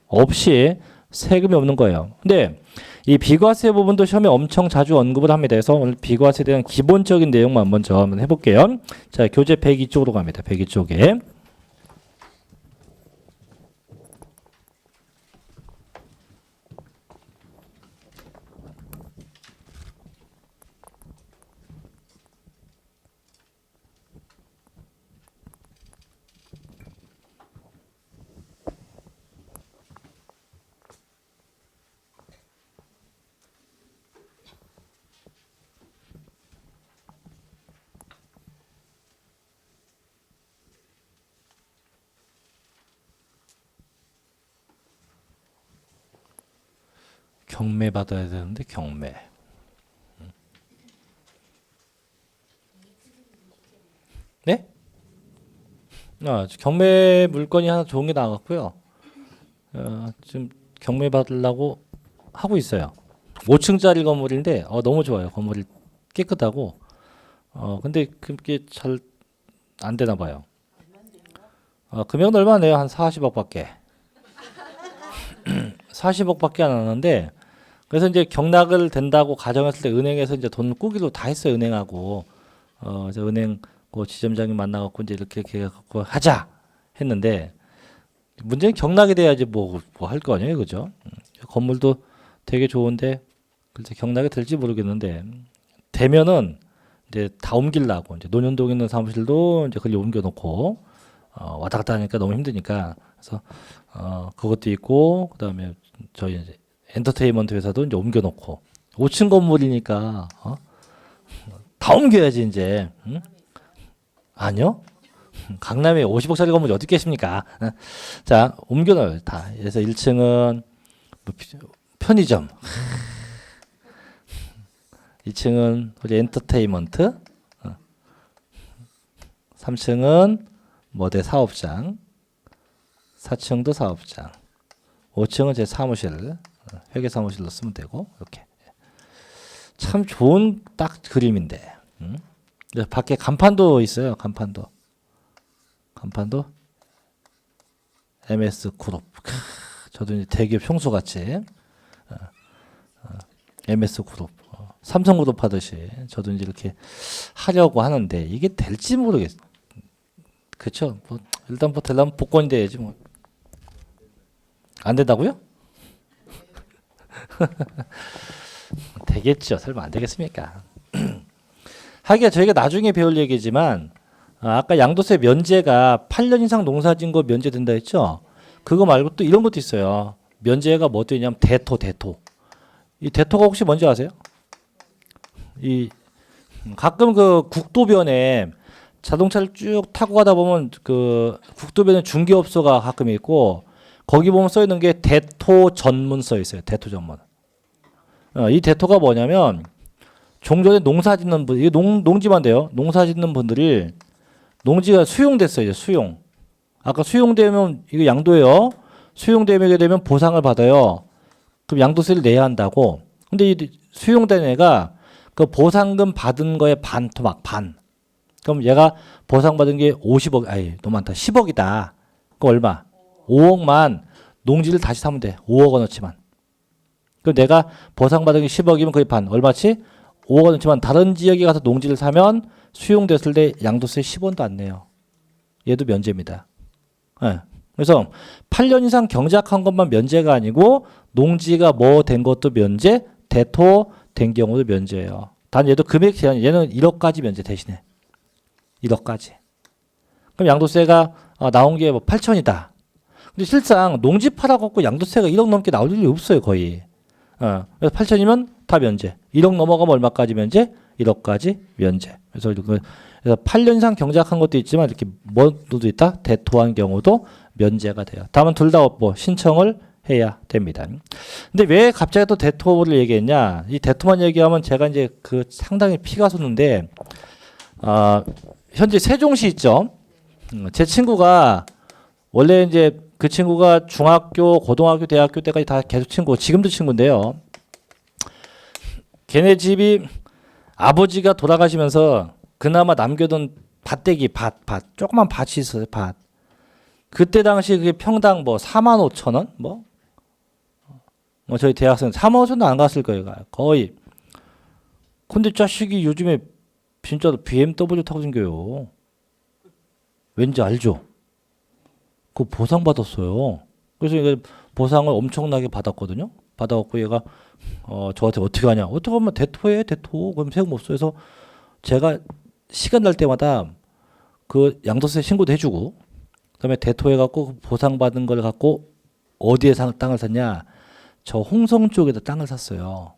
없이 세금이 없는 거예요. 근데 이 비과세 부분도 시험에 엄청 자주 언급을 합니다. 그래서 오늘 비과세에 대한 기본적인 내용만 먼저 한번 해볼게요. 자, 교재 102쪽으로 갑니다. 102쪽에. 경매 받아야 되는데 경매. 네? 경매 물건이 하나 좋은 게 나왔고요. 지금 경매 받으려고 하고 있어요. 5층짜리 건물인데 너무 좋아요. 건물이 깨끗하고 근데 그게 잘 안 되나 봐요. 금액은 얼마 안 해요? 한 40억밖에. 40억밖에 안 하는데 그래서 이제 경락을 된다고 가정했을 때 은행에서 이제 돈 꾸기로 다 했어요. 은행하고 이제 은행 그 지점장님 만나갖고 이제 이렇게 해갖고 하자 했는데 문제는 경락이 돼야지 뭐 할 거 아니에요, 그죠? 건물도 되게 좋은데 글쎄 경락이 될지 모르겠는데 되면은 이제 다 옮기려고 이제 논현동에 있는 사무실도 이제 거기 옮겨놓고 왔다 갔다 하니까 너무 힘드니까 그래서 그것도 있고 그다음에 저희 이제 엔터테인먼트 회사도 이제 옮겨놓고 5층 건물이니까 다 옮겨야지 이제. 응? 아니요. 강남에 50억짜리 건물이 어디 계십니까? 자, 옮겨놔요 다. 그래서 1층은 뭐 편의점, 2층은 우리 엔터테인먼트, 3층은 모대 사업장, 4층도 사업장, 5층은 제 사무실, 회계 사무실로 쓰면 되고 이렇게. 참 좋은 딱 그림인데. 밖에 간판도 있어요. 간판도 MS 그룹. 저도 이제 대기업 형수같이 MS 그룹, 삼성 그룹 하듯이 저도 이제 이렇게 하려고 하는데 이게 될지 모르겠어요. 그렇죠? 뭐 일단 뭐 되려면 복권이 돼야지 뭐. 안 된다고요? 되겠죠. 설마 안 되겠습니까? 하기야 저희가 나중에 배울 얘기지만 아까 양도세 면제가 8년 이상 농사진 거 면제된다 했죠. 그거 말고 또 이런 것도 있어요. 면제가 뭐 되냐면 대토. 이 대토가 혹시 뭔지 아세요? 이 가끔 그 국도변에 자동차를 쭉 타고 가다 보면 그 국도변에 중개업소가 가끔 있고 거기 보면 써 있는 게 대토 전문 써 있어요. 대토 전문. 이 대토가 뭐냐면 종전에 농사 짓는 분, 이게 농지만 돼요. 농사 짓는 분들이 농지가 수용됐어요. 이제 수용. 아까 수용되면 이거 양도예요. 수용되게 되면 보상을 받아요. 그럼 양도세를 내야 한다고. 근데 이 수용된 애가 그 보상금 받은 거에 반 토막 반. 그럼 얘가 보상받은 게 50억, 아니 너무 많다. 10억이다. 그럼 얼마? 5억만 농지를 다시 사면 돼. 5억 원어치만. 그럼 내가 보상받은 게 10억이면 거의 반. 얼마치? 5억 원어치만. 다른 지역에 가서 농지를 사면 수용됐을 때 양도세 10원도 안 내요. 얘도 면제입니다. 네. 그래서 8년 이상 경작한 것만 면제가 아니고 농지가 뭐 된 것도 면제, 대토 된 경우도 면제예요. 단 얘도 금액 제한, 얘는 1억까지 면제 대신에. 1억까지. 그럼 양도세가 나온 게 뭐 8천이다. 근데 실상 농지 팔아갖고 양도세가 1억 넘게 나올 일이 없어요, 거의. 그래서 8천이면 다 면제. 1억 넘어가면 얼마까지 면제? 1억까지 면제. 그래서 8년 이상 경작한 것도 있지만 이렇게 뭐도 있다? 대토한 경우도 면제가 돼요. 다만 둘 다 뭐 신청을 해야 됩니다. 근데 왜 갑자기 또 대토를 얘기했냐? 이 대토만 얘기하면 제가 이제 그 상당히 피가 솟는데, 현재 세종시 있죠? 제 친구가 원래 이제 그 친구가 중학교, 고등학교, 대학교 때까지 다 계속 친구, 지금도 친구인데요. 걔네 집이 아버지가 돌아가시면서 그나마 남겨둔 밭대기, 밭, 조그만 밭이 있어요, 밭. 그때 당시 그게 평당 뭐 4만 5천 원? 뭐 저희 대학생 4만 5천 원 안 갔을 거예요, 거의. 근데 자식이 요즘에 진짜 BMW 타고 생겨요. 왠지 알죠? 그거 보상받았어요. 그래서 이거 보상을 엄청나게 받았거든요. 받아갖고 얘가 저한테 어떻게 하냐. 어떻게 하면 대토해, 대토. 그럼 세금 없어. 그래서 제가 시간 날 때마다 그 양도세 신고도 해주고 그다음에 대토해갖고 보상받은 걸 갖고 어디에 땅을 샀냐. 저 홍성 쪽에다 땅을 샀어요.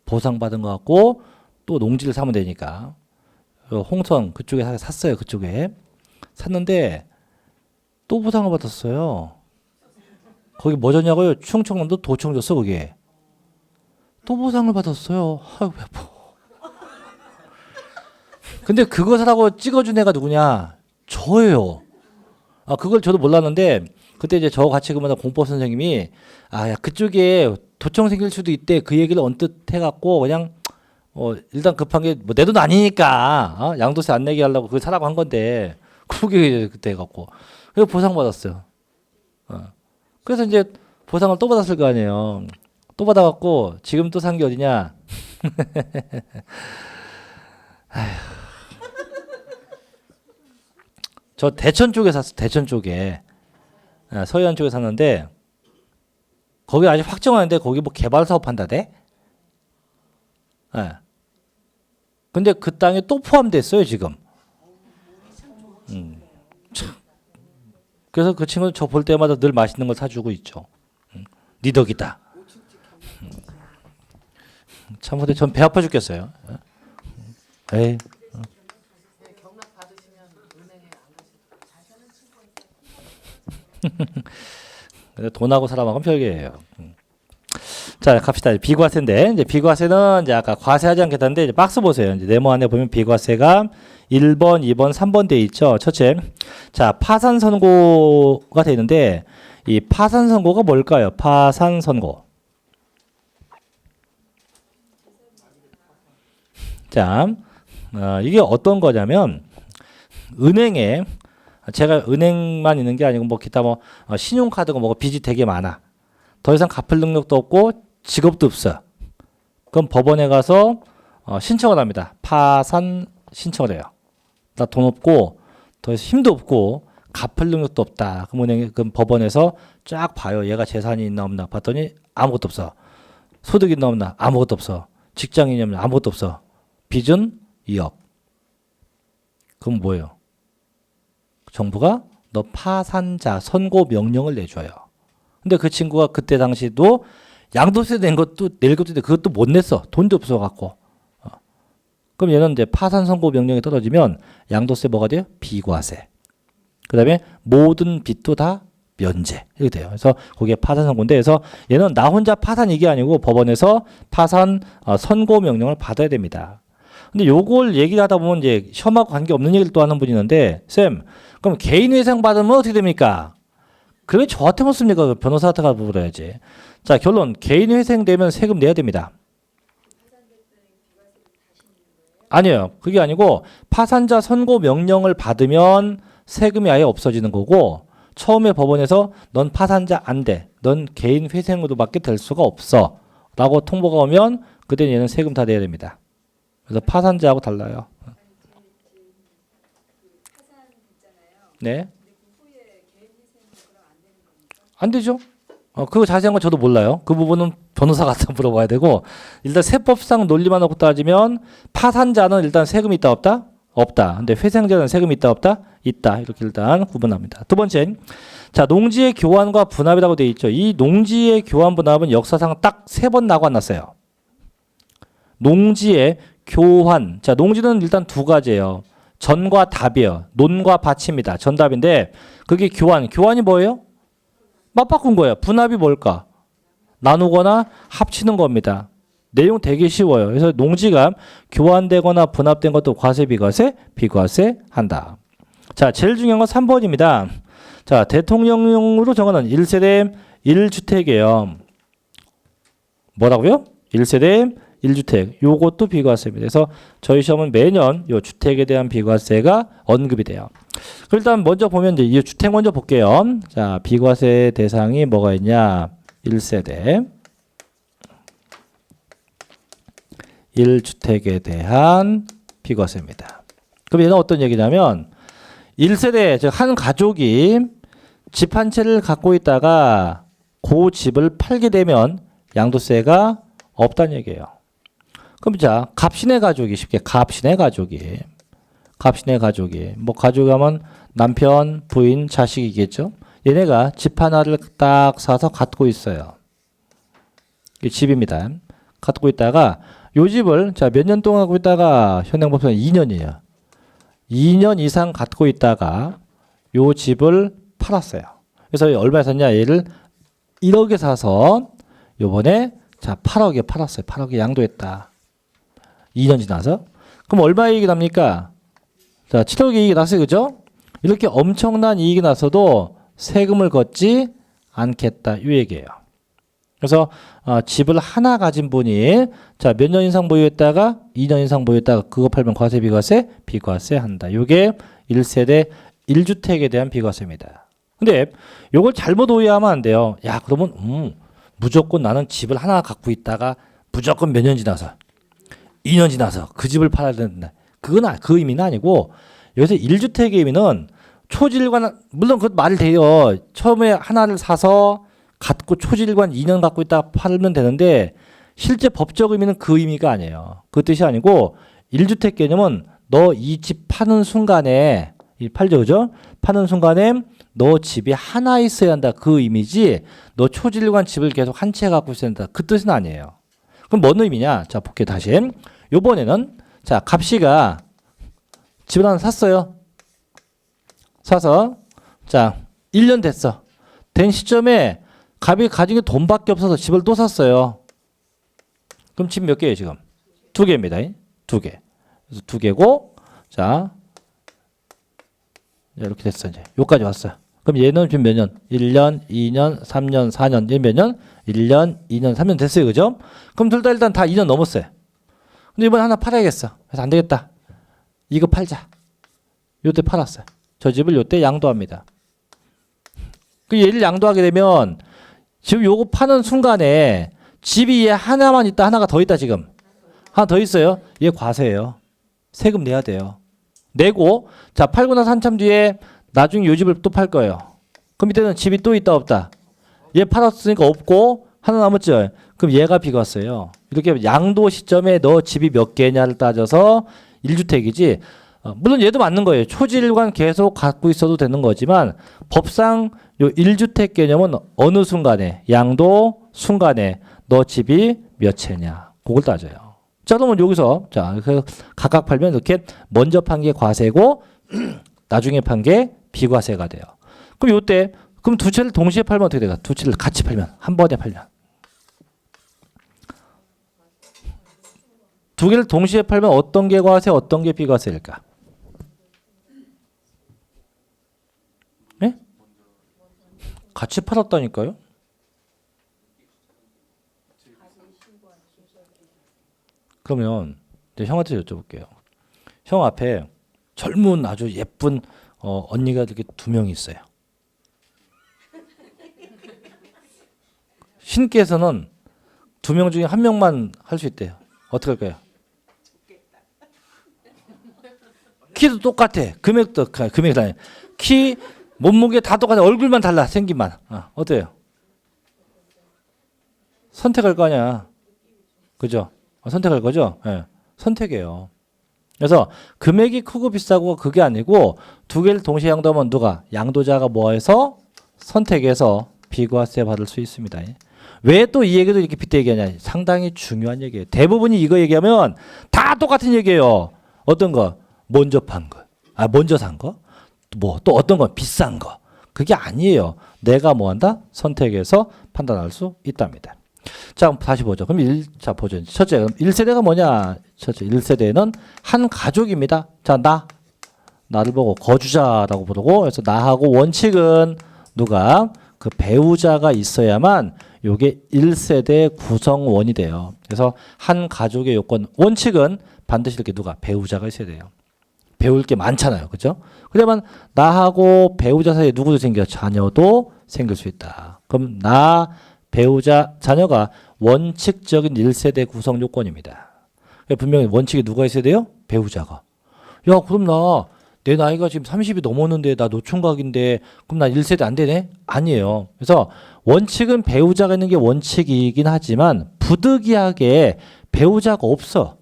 보상받은 거 갖고 또 농지를 사면 되니까. 홍성 그쪽에 샀어요. 그쪽에. 샀는데 또 보상을 받았어요. 거기 뭐 줬냐고요? 충청남도 도청 줬어, 그게. 또 보상을 받았어요. 아유, 배포. 근데 그거 사라고 찍어준 애가 누구냐? 저예요. 아, 그걸 저도 몰랐는데, 그때 이제 저 같이 근무하던 공법 선생님이, 아, 야, 그쪽에 도청 생길 수도 있대. 그 얘기를 언뜻 해갖고, 그냥, 일단 급한 게, 뭐, 내 돈 아니니까, 양도세 안 내게 하려고 그걸 사라고 한 건데, 그게 그때 해갖고. 그래서 보상받았어요. 그래서 이제 보상을 또 받았을 거 아니에요. 또 받아갖고, 지금 또 산 게 어디냐? 저 대천 쪽에 샀어. 대천 쪽에. 서해안 쪽에 샀는데 거기 아직 확정하는데 거기 뭐 개발 사업 한다대? 예. 근데 그 땅에 또 포함됐어요, 지금. 참. 그래서 그 친구는 저 볼 때마다 늘 맛있는 걸 사주고 있죠. 니 덕이다. 참, 근데 전 배 아파 죽겠어요. 에이. 돈하고 사람하고는 별개예요. 자, 갑시다. 비과세인데, 이제 비과세는 이제 아까 과세하지 않겠다는데, 이제 박스 보세요. 이제 네모 안에 보면 비과세가 1번, 2번, 3번 돼 있죠. 첫째. 자, 파산 선고가 돼 있는데, 이 파산 선고가 뭘까요? 파산 선고. 자, 이게 어떤 거냐면, 은행에 제가 은행만 있는 게 아니고 뭐 기타 뭐 신용카드가 뭐가 빚이 되게 많아. 더 이상 갚을 능력도 없고 직업도 없어. 그럼 법원에 가서 신청을 합니다. 파산 신청을 해요. 나 돈 없고 더 이상 힘도 없고 갚을 능력도 없다. 그럼 법원에서 쫙 봐요. 얘가 재산이 있나 없나 봤더니 아무것도 없어. 소득이 있나 없나 아무것도 없어. 직장인이 없나 아무것도 없어. 빚은 2억. 그럼 뭐예요? 정부가 너 파산자 선고 명령을 내줘요. 근데 그 친구가 그때 당시도 양도세 낼 것도 있는데 그것도 못 냈어. 돈도 없어 갖고. 그럼 얘는 이제 파산 선고 명령이 떨어지면 양도세 뭐가 돼요? 비과세. 그다음에 모든 빚도 다 면제. 이렇게 돼요. 그래서 그게 파산 선고인데, 그래서 얘는 나 혼자 파산 이게 아니고 법원에서 파산 선고 명령을 받아야 됩니다. 근데 요걸 얘기하다 보면 이제 시험하고 관계 없는 얘기를 또 하는 분이 있는데, 쌤, 그럼 개인회생 받으면 어떻게 됩니까? 그게 저한테 묻습니까? 변호사한테 가서 물어야지. 자, 결론. 개인회생 되면 세금 내야 됩니다. 아니에요. 그게 아니고 파산자 선고 명령을 받으면 세금이 아예 없어지는 거고, 처음에 법원에서 넌 파산자 안 돼. 넌 개인회생으로밖에 될 수가 없어. 라고 통보가 오면 그때는 얘는 세금 다 내야 됩니다. 그래서 파산자하고 달라요. 네. 안 되죠. 그거 자세한 건 저도 몰라요. 그 부분은 변호사 가서 물어봐야 되고, 일단 세법상 논리만 놓고 따지면 파산자는 일단 세금이 있다 없다? 없다. 근데 회생자는 세금이 있다 없다? 있다. 이렇게 일단 구분합니다. 두 번째, 자, 농지의 교환과 분합이라고 되어 있죠. 이 농지의 교환 분합은 역사상 딱 3번 나고 안 났어요. 농지의 교환. 자, 농지는 일단 두 가지예요. 전과 답이에요. 논과 밭입니다. 전답인데 그게 교환. 교환이 뭐예요? 맞바꾼 거예요. 분합이 뭘까? 나누거나 합치는 겁니다. 내용 되게 쉬워요. 그래서 농지가 교환되거나 분합된 것도 과세, 비과세, 비과세 한다. 자, 제일 중요한 건 3번입니다. 자, 대통령령으로 정하는 1세대 1주택이에요. 뭐라고요? 1세대 1주택. 요것도 비과세입니다. 그래서 저희 시험은 매년 요 주택에 대한 비과세가 언급이 돼요. 그럼 일단 먼저 보면 이제 이 주택 먼저 볼게요. 자, 비과세 대상이 뭐가 있냐? 1세대 1주택에 대한 비과세입니다. 그럼 얘는 어떤 얘기냐면 1세대, 즉 한 가족이 집 한 채를 갖고 있다가 그 집을 팔게 되면 양도세가 없다는 얘기예요. 그럼 자, 갑신의 가족이 쉽게 갑신의 가족이 뭐 가족하면 남편, 부인, 자식이겠죠. 얘네가 집 하나를 딱 사서 갖고 있어요. 이 집입니다. 갖고 있다가 요 집을 자, 몇 년 동안 갖고 있다가 현행법상 2년이에요. 2년 이상 갖고 있다가 요 집을 팔았어요. 그래서 얼마에 샀냐? 얘를 1억에 사서 요번에 자, 8억에 팔았어요. 8억에 양도했다. 2년 지나서. 그럼 얼마 이익이 납니까? 자, 7억의 이익이 났어요. 그죠? 이렇게 엄청난 이익이 나서도 세금을 걷지 않겠다. 이 얘기예요. 그래서 집을 하나 가진 분이 자, 몇 년 이상 보유했다가 2년 이상 보유했다가 그거 팔면 과세 비과세? 비과세 한다. 이게 1세대 1주택에 대한 비과세입니다. 근데 이걸 잘못 오해하면 안 돼요. 야, 그러면 무조건 나는 집을 하나 갖고 있다가 무조건 몇 년 지나서 2년 지나서 그 집을 팔아야 된다. 그건 그 의미는 아니고 여기서 1주택의 의미는 초질관 물론 그 말이 돼요. 처음에 하나를 사서 갖고 초질관 2년 갖고 있다가 팔면 되는데 실제 법적 의미는 그 의미가 아니에요. 그 뜻이 아니고 1주택 개념은 너 이 집 파는 순간에 팔죠, 그죠? 파는 순간에 너 집이 하나 있어야 한다. 그 의미지 너 초질관 집을 계속 한 채 갖고 있어야 한다. 그 뜻은 아니에요. 그럼 뭔 의미냐? 자, 볼게요. 다시. 요번에는 자, 갑씨가 집을 하나 샀어요. 사서 자, 1년 됐어. 된 시점에 갑이 가진 게 돈밖에 없어서 집을 또 샀어요. 그럼 집 몇 개예요, 지금? 2개입니다. 2개. 그래서 2개고 자, 이렇게 됐어. 이제 여기까지 왔어요. 그럼 얘는 지금 몇 년? 1년, 2년, 3년, 4년. 얘 몇 년? 1년, 2년, 3년 됐어요. 그죠? 그럼 둘 다 일단 다 2년 넘었어요. 근데 이번에 하나 팔아야겠어. 그래서 안 되겠다. 이거 팔자. 요때 팔았어요. 저 집을 요때 양도합니다. 그 얘를 양도하게 되면 지금 요거 파는 순간에 집이 얘 하나만 있다. 하나가 더 있다 지금. 하나 더 있어요. 얘 과세예요. 세금 내야 돼요. 내고 자, 팔고 나서 한참 뒤에 나중에 요 집을 또 팔 거예요. 그럼 이때는 집이 또 있다 없다? 얘 팔았으니까 없고 하나 남았죠. 그럼 얘가 비과세예요. 이렇게 양도 시점에 너 집이 몇 개냐를 따져서 1주택이지. 물론 얘도 맞는 거예요. 초질관 계속 갖고 있어도 되는 거지만 법상 요 1주택 개념은 어느 순간에 양도 순간에 너 집이 몇 채냐 그걸 따져요. 자, 그러면 여기서 자, 각각 팔면 이렇게 먼저 판 게 과세고 나중에 판 게 비과세가 돼요. 그럼 요때 그럼 두 채를 동시에 팔면 어떻게 돼요? 두 채를 같이 팔면 한 번에 팔면 두 개를 동시에 팔면 어떤 게 과세 어떤 게 비과세일까? 네? 같이 팔았다니까요? 그러면 이제 형한테 여쭤볼게요. 형 앞에 젊은 아주 예쁜 언니가 이렇게 2명이 있어요. 신께서는 2명 중에 1명만 할 수 있대요. 어떻게 할까요? 키도 똑같아. 금액도 금액이 달라. 키, 몸무게 다 똑같아. 얼굴만 달라. 생김만. 어때요? 선택할 거 아니야. 그죠? 선택할 거죠? 네. 선택이에요. 그래서 금액이 크고 비싸고 그게 아니고 두 개를 동시에 양도하면 누가? 양도자가 뭐해서? 선택해서 비과세 받을 수 있습니다. 왜 또 이 얘기도 이렇게 빗대 얘기하냐? 상당히 중요한 얘기예요. 대부분이 이거 얘기하면 다 똑같은 얘기예요. 어떤 거? 먼저 판 거. 먼저 산 거? 뭐 또 어떤 거? 비싼 거. 그게 아니에요. 내가 뭐 한다? 선택해서 판단할 수 있답니다. 자, 다시 보죠. 그럼 자, 보죠. 첫째, 1세대가 뭐냐? 첫째, 1세대는 한 가족입니다. 자, 나를 보고 거주자라고 부르고, 그래서 나하고 원칙은 누가? 그 배우자가 있어야만 요게 1세대 구성원이 돼요. 그래서 한 가족의 요건, 원칙은 반드시 이렇게 누가? 배우자가 있어야 돼요. 배울 게 많잖아요. 그죠? 그러면 나하고 배우자 사이에 누구도 생겨? 자녀도 생길 수 있다. 그럼 배우자, 자녀가 원칙적인 1세대 구성 요건입니다. 분명히 원칙에 누가 있어야 돼요? 배우자가. 야, 그럼 내 나이가 지금 30이 넘었는데 나 노총각인데 그럼 나 1세대 안 되네? 아니에요. 그래서 원칙은 배우자가 있는 게 원칙이긴 하지만 부득이하게 배우자가 없어.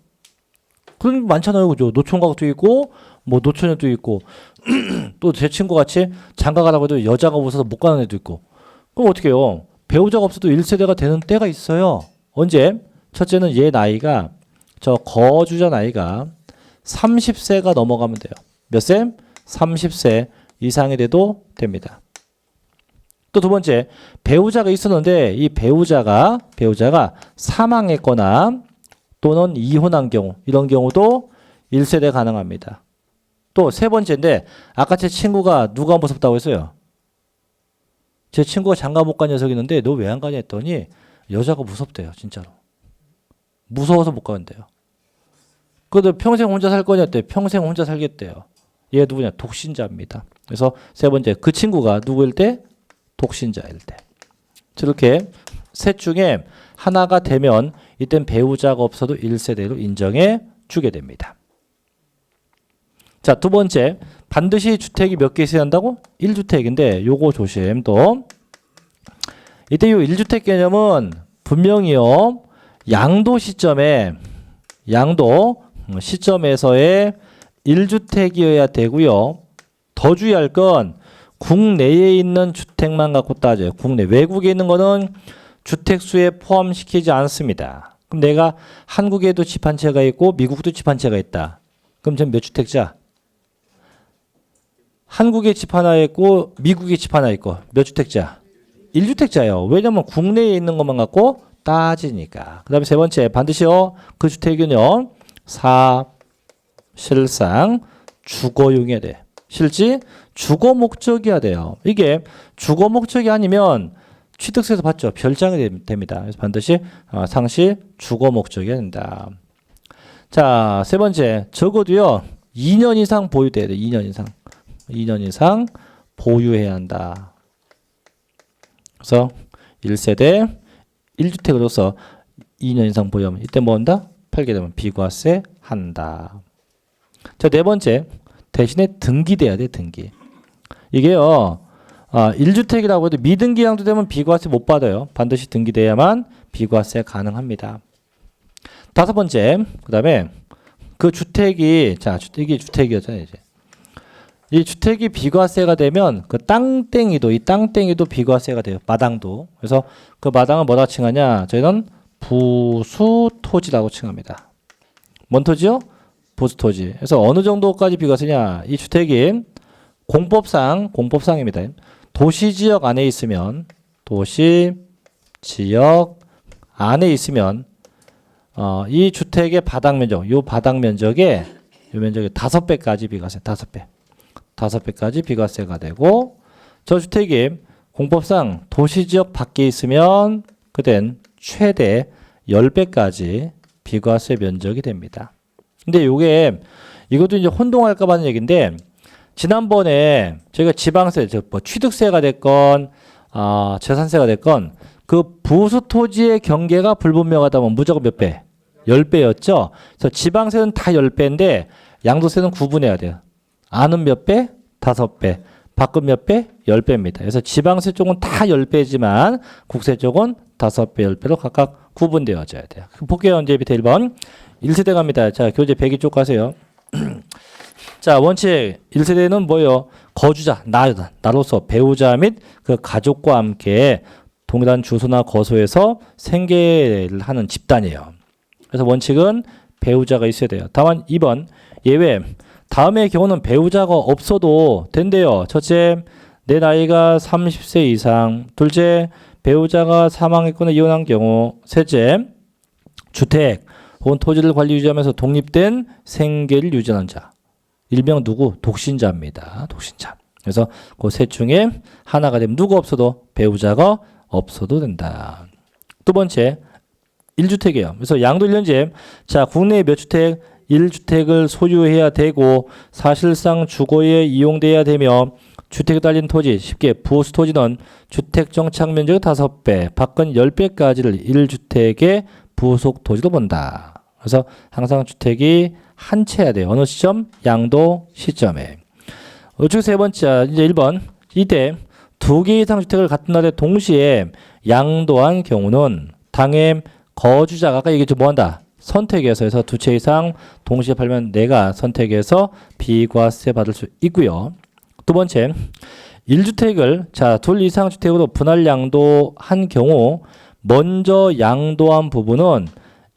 그런 게 많잖아요. 그죠? 노총각도 있고 뭐 노처녀도 있고 또 제 친구 같이 장가 가라고 해도 여자가 없어서 못 가는 애도 있고. 그럼 어떻게 해요? 배우자가 없어도 1세대가 되는 때가 있어요. 언제? 첫째는 얘 나이가 저 거주자 나이가 30세가 넘어가면 돼요. 몇 세? 30세 이상이 돼도 됩니다. 또 두 번째, 배우자가 있었는데 이 배우자가 사망했거나 또는 이혼한 경우, 이런 경우도 1세대 가능합니다. 또 세 번째인데 아까 제 친구가 누가 무섭다고 했어요? 제 친구가 장가 못 간 녀석이 있는데 너 왜 안 가냐 했더니 여자가 무섭대요. 진짜로. 무서워서 못 가는데요. 그래도 평생 혼자 살 거냐 했대. 평생 혼자 살겠대요. 얘 누구냐? 독신자입니다. 그래서 세 번째, 그 친구가 누구일 때? 독신자일 때. 저렇게 셋 중에 하나가 되면 이땐 배우자가 없어도 1세대로 인정해 주게 됩니다. 자, 두 번째, 반드시 주택이 몇 개 있어야 한다고? 1주택인데 요거 조심. 또 이때 요 1주택 개념은 분명히요 양도 시점에서의 1주택이어야 되고요. 더 주의할 건 국내에 있는 주택만 갖고 따져요. 국내. 외국에 있는 거는 주택수에 포함시키지 않습니다. 그럼 내가 한국에도 집 한 채가 있고 미국도 집 한 채가 있다. 그럼 전 몇 주택자? 한국에 집 하나 있고 미국에 집 하나 있고 몇 주택자? 1주택자예요. 왜냐면 국내에 있는 것만 갖고 따지니까. 그 다음에 세 번째, 반드시요 그 주택은요 실상 주거용이어야 돼. 실지 주거 목적이어야 돼요. 이게 주거 목적이 아니면 취득세에서 받죠. 별장이 됩니다. 그래서 반드시 상시 주거 목적이어야 된다. 자, 세 번째, 적어도요 2년 이상 보유돼야 돼. 2년 이상 보유해야 한다. 그래서 1세대 1주택으로서 2년 이상 보유하면 이때 뭐 한다? 팔게 되면 비과세 한다. 자, 네 번째, 대신에 등기돼야 돼. 등기. 이게요 1주택이라고 해도 미등기 양도되면 비과세 못 받아요. 반드시 등기돼야만 비과세 가능합니다. 다섯 번째, 그 다음에 그 주택이 주택이었잖아요. 이제 이 주택이 비과세가 되면 그 이 땅땡이도 비과세가 돼요. 마당도. 그래서 그 마당을 뭐라 칭하냐? 저희는 부수토지라고 칭합니다. 뭔 토지요? 부수토지. 그래서 어느 정도까지 비과세냐? 이 주택이 공법상입니다. 도시지역 안에 있으면 이 주택의 바닥 면적, 요 면적의 5배까지 비과세, 5배까지 비과세가 되고, 저 주택이 공법상 도시지역 밖에 있으면 그땐 최대 10배까지 비과세 면적이 됩니다. 근데 이것도 이제 혼동할까 하는 얘기인데, 지난번에 저희가 지방세, 취득세가 됐건, 재산세가 됐건, 그 부수토지의 경계가 불분명하다면 무조건 몇 배? 10배였죠? 그래서 지방세는 다 10배인데, 양도세는 구분해야 돼요. 안은 몇 배? 5배. 밖은 몇 배? 10배입니다. 그래서 지방세 쪽은 다 10배지만 국세 쪽은 5배, 10배로 각각 구분되어져야 돼요. 볼게요. 이제 밑에 1번. 1세대 갑니다. 자, 교재 102쪽 가세요. 자, 원칙 1세대는 뭐예요? 거주자, 나로서 배우자 및 그 가족과 함께 동일한 주소나 거소에서 생계를 하는 집단이에요. 그래서 원칙은 배우자가 있어야 돼요. 다만 2번 예외. 다음의 경우는 배우자가 없어도 된대요. 첫째, 내 나이가 30세 이상. 둘째, 배우자가 사망했거나 이혼한 경우. 셋째, 주택 혹은 토지를 관리 유지하면서 독립된 생계를 유지하는 자. 일명 누구? 독신자입니다. 독신자. 그래서 그 셋 중에 하나가 되면 누구 없어도 배우자가 없어도 된다. 두 번째, 1주택이에요. 그래서 양도 1년제. 자, 국내에 몇 주택? 1주택을 소유해야 되고 사실상 주거에 이용돼야 되며 주택에 달린 토지, 쉽게 부호수 토지는 주택 정착 면적의 5배, 밖은 10배까지를 1주택의 부속 토지로 본다. 그래서 항상 주택이 한 채야 돼요. 어느 시점? 양도 시점에. 우측 세 번째, 이제 1번. 이때 2개 이상 주택을 같은 날에 동시에 양도한 경우는 당해 거주자가 아까 얘기했죠. 뭐 한다? 선택해서 해서 2채 이상 동시에 팔면 내가 선택해서 비과세 받을 수 있고요. 두 번째, 1주택을 둘 이상 주택으로 분할 양도한 경우 먼저 양도한 부분은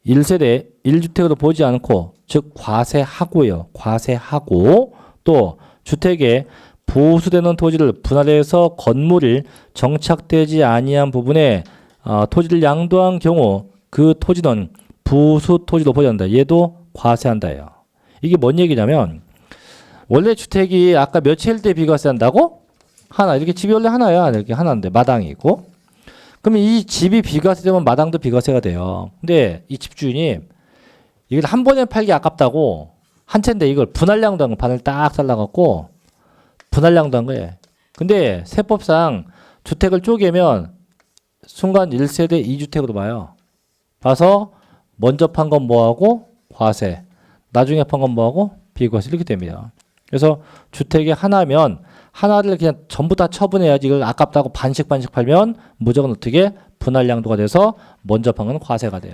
1세대 1주택으로 보지 않고 즉 과세하고요. 과세하고 또 주택의 보수되는 토지를 분할해서 건물이 정착되지 아니한 부분에 토지를 양도한 경우 그 토지는 부수 토지로 보전한다. 얘도 과세한다예요. 이게 뭔 얘기냐면 원래 주택이 아까 몇 채일 때 비과세한다고? 하나. 이렇게 집이 원래 하나야. 이렇게 하나인데 마당이 있고. 그러면 이 집이 비과세되면 마당도 비과세가 돼요. 근데 이 집주인이 이걸 한 번에 팔기 아깝다고 한 채인데 이걸 분할량도 한 거 반을 딱 잘라갖고 분할량도 한 거예요. 근데 세법상 주택을 쪼개면 순간 1세대 2주택으로 봐요. 봐서 먼저 판 건 뭐하고 과세, 나중에 판 건 뭐하고 비과세 이렇게 됩니다. 그래서 주택이 하나면 하나를 그냥 전부 다 처분해야지 이걸 아깝다고 반씩 팔면 무조건 어떻게 분할량도가 돼서 먼저 판 건 과세가 돼요.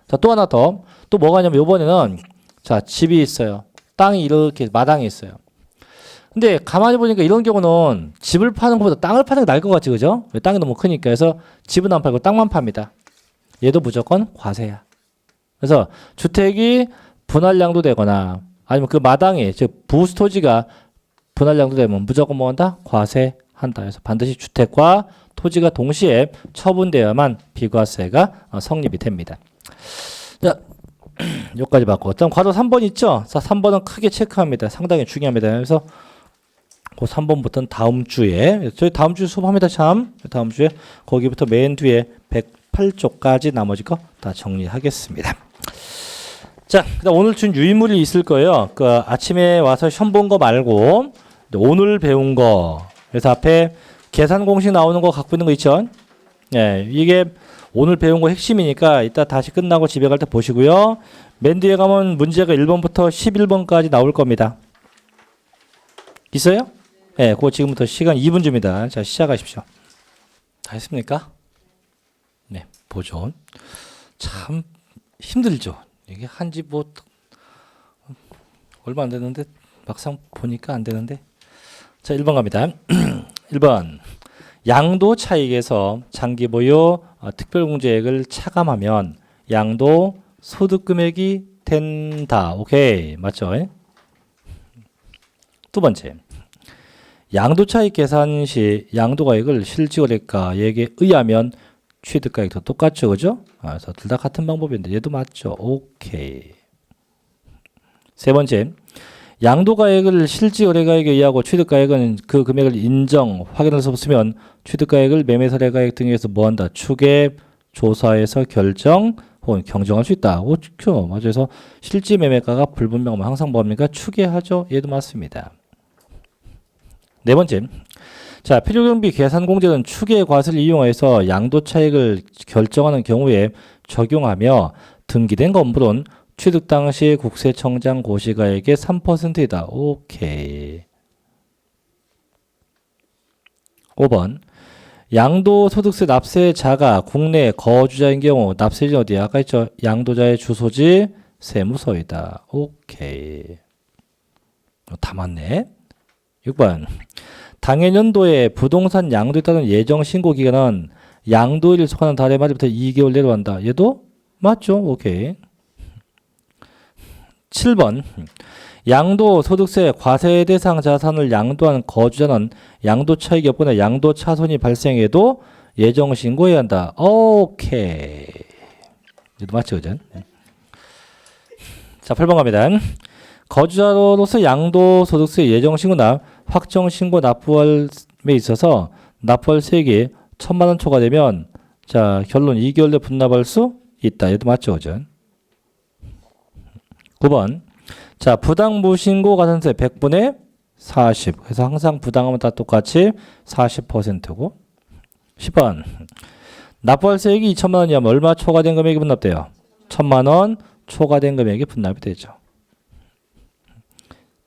자, 또 하나 더. 또 뭐가 있냐면 요번에는 자, 집이 있어요. 땅이 이렇게 마당이 있어요. 근데 가만히 보니까 이런 경우는 집을 파는 것보다 땅을 파는 게 나을 것 같지, 그죠? 땅이 너무 크니까. 그래서 집은 안 팔고 땅만 팝니다. 얘도 무조건 과세야. 그래서 주택이 분할량도 되거나 아니면 그 마당이, 즉 부수 토지가 분할량도 되면 무조건 뭐 한다? 과세한다. 그래서 반드시 주택과 토지가 동시에 처분되어야만 비과세가 성립이 됩니다. 자, 여기까지 봤고. 일단 괄호 3번 있죠? 자, 3번은 크게 체크합니다. 상당히 중요합니다. 그래서 그 3번부터는 다음 주에, 저희 다음 주에 수업합니다. 참. 다음 주에 거기부터 맨 뒤에 108쪽까지 나머지 거 다 정리하겠습니다. 자, 그다음 오늘 준 유인물이 있을 거예요. 그 아침에 와서 시험 본 거 말고 오늘 배운 거. 그래서 앞에 계산 공식 나오는 거 갖고 있는 거 있죠? 네, 이게 오늘 배운 거 핵심이니까 이따 다시 끝나고 집에 갈 때 보시고요. 맨 뒤에 가면 문제가 1번부터 11번까지 나올 겁니다. 있어요? 네, 그거 지금부터 시간 2분 줍니다. 자, 시작하십시오. 다 했습니까? 네, 보죠. 참 힘들죠. 이게 한지 뭐 얼마 안 되는데 막상 보니까 안 되는데. 자, 1번 갑니다. 1번. 양도 차익에서 장기 보유 특별공제액을 차감하면 양도 소득 금액이 된다. 오케이. 맞죠? 두 번째. 양도 차익 계산 시 양도가액을 실질거래가액에 의하면 취득가액도 똑같죠. 그죠? 그래서 둘 다 같은 방법인데 얘도 맞죠. 오케이. 세 번째. 양도가액을 실질거래가액에 의하고 취득가액은 그 금액을 인정, 확인할 수 없으면 취득가액을 매매사례가액 등에서 뭐한다? 추계, 조사해서 결정 혹은 경정할 수 있다. 그렇죠. 맞아요. 그래서 실질 매매가가 불분명하면 항상 뭡니까? 추계하죠. 얘도 맞습니다. 네 번째. 자, 필요경비 계산공제는 추계 과세를 이용해서 양도 차익을 결정하는 경우에 적용하며 등기된 건물은 취득 당시 국세청장 고시가액의 3%이다. 오케이. 5번. 양도소득세 납세자가 국내 거주자인 경우 납세지는 어디야? 아까 있죠? 양도자의 주소지 세무서이다. 오케이. 다 맞네. 6번. 당해년도에 부동산 양도에 따른 예정신고 기간은 양도일을 속하는 달의 말부터 2개월 내로 한다. 얘도 맞죠? 오케이. 7번. 양도소득세 과세 대상 자산을 양도한 거주자는 양도차익이 없거나 양도차손이 발생해도 예정신고해야 한다. 오케이. 얘도 맞죠? 그죠? 자, 8번 갑니다. 거주자로서 양도소득세 예정신고나 확정신고 납부할에 있어서 납부할 세액이 1,000만 원 초과되면 자, 결론 2개월 내 분납할 수 있다. 얘도 맞죠? 그죠? 9번. 자, 부당무신고 가산세 100분의 40. 그래서 항상 부당하면 다 똑같이 40%고. 10번. 납부할 세액이 2천만 원이면 얼마 초과된 금액이 분납돼요? 1,000만 원 초과된 금액이 분납이 되죠.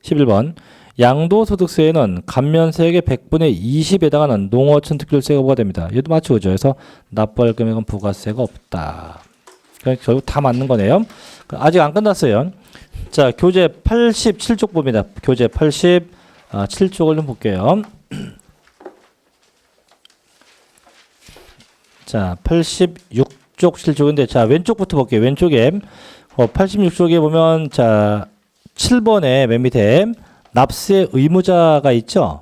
11번. 양도소득세에는 감면세액의 100분의 20에 해당하는 농어촌 특별세가 부과됩니다. 얘도 맞죠? 그죠? 그래서 납부할 금액은 부가세가 없다. 그러니까 결국 다 맞는 거네요. 아직 안 끝났어요. 자, 교재 87쪽 봅니다. 교재 87쪽을 좀 볼게요. 자, 86쪽 7쪽인데, 자, 왼쪽부터 볼게요. 왼쪽에, 86쪽에 보면, 자, 7번에 맨 밑에 납세 의무자가 있죠?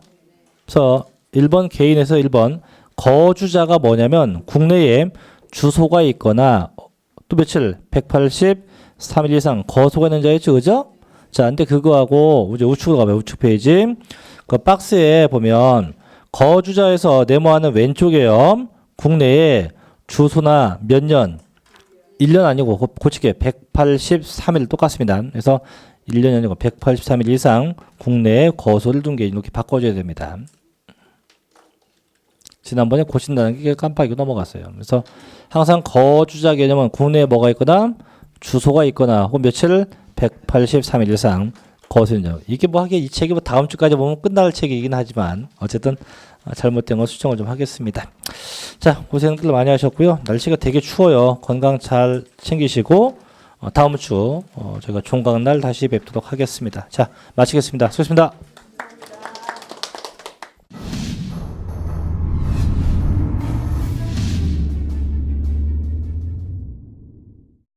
그래서 1번 개인에서 1번 거주자가 뭐냐면 국내에 주소가 있거나 또 며칠 183일 이상 거소가 있는 자였죠, 그죠? 자, 근데 그거하고 이제 우측으로 가봐요. 우측 페이지. 그 박스에 보면 거주자에서 네모하는 왼쪽에요. 국내에 주소나 몇 년, 1년 아니고 고치게 183일 똑같습니다. 그래서 1년이 아니고 183일 이상 국내에 거소를 둔 게 이렇게 바꿔줘야 됩니다. 지난번에 고친다는 게 깜빡이고 넘어갔어요. 그래서 항상 거주자 개념은 국내에 뭐가 있거나 주소가 있거나 혹은 며칠 183일 이상 거소인죠. 이게 뭐 하기에 이 책이 뭐 다음 주까지 보면 끝날 책이긴 하지만 어쨌든 잘못된 건 수정을 좀 하겠습니다. 자, 고생들 많이 하셨고요. 날씨가 되게 추워요. 건강 잘 챙기시고 다음 주 저희가 종강날 다시 뵙도록 하겠습니다. 자, 마치겠습니다. 수고하셨습니다.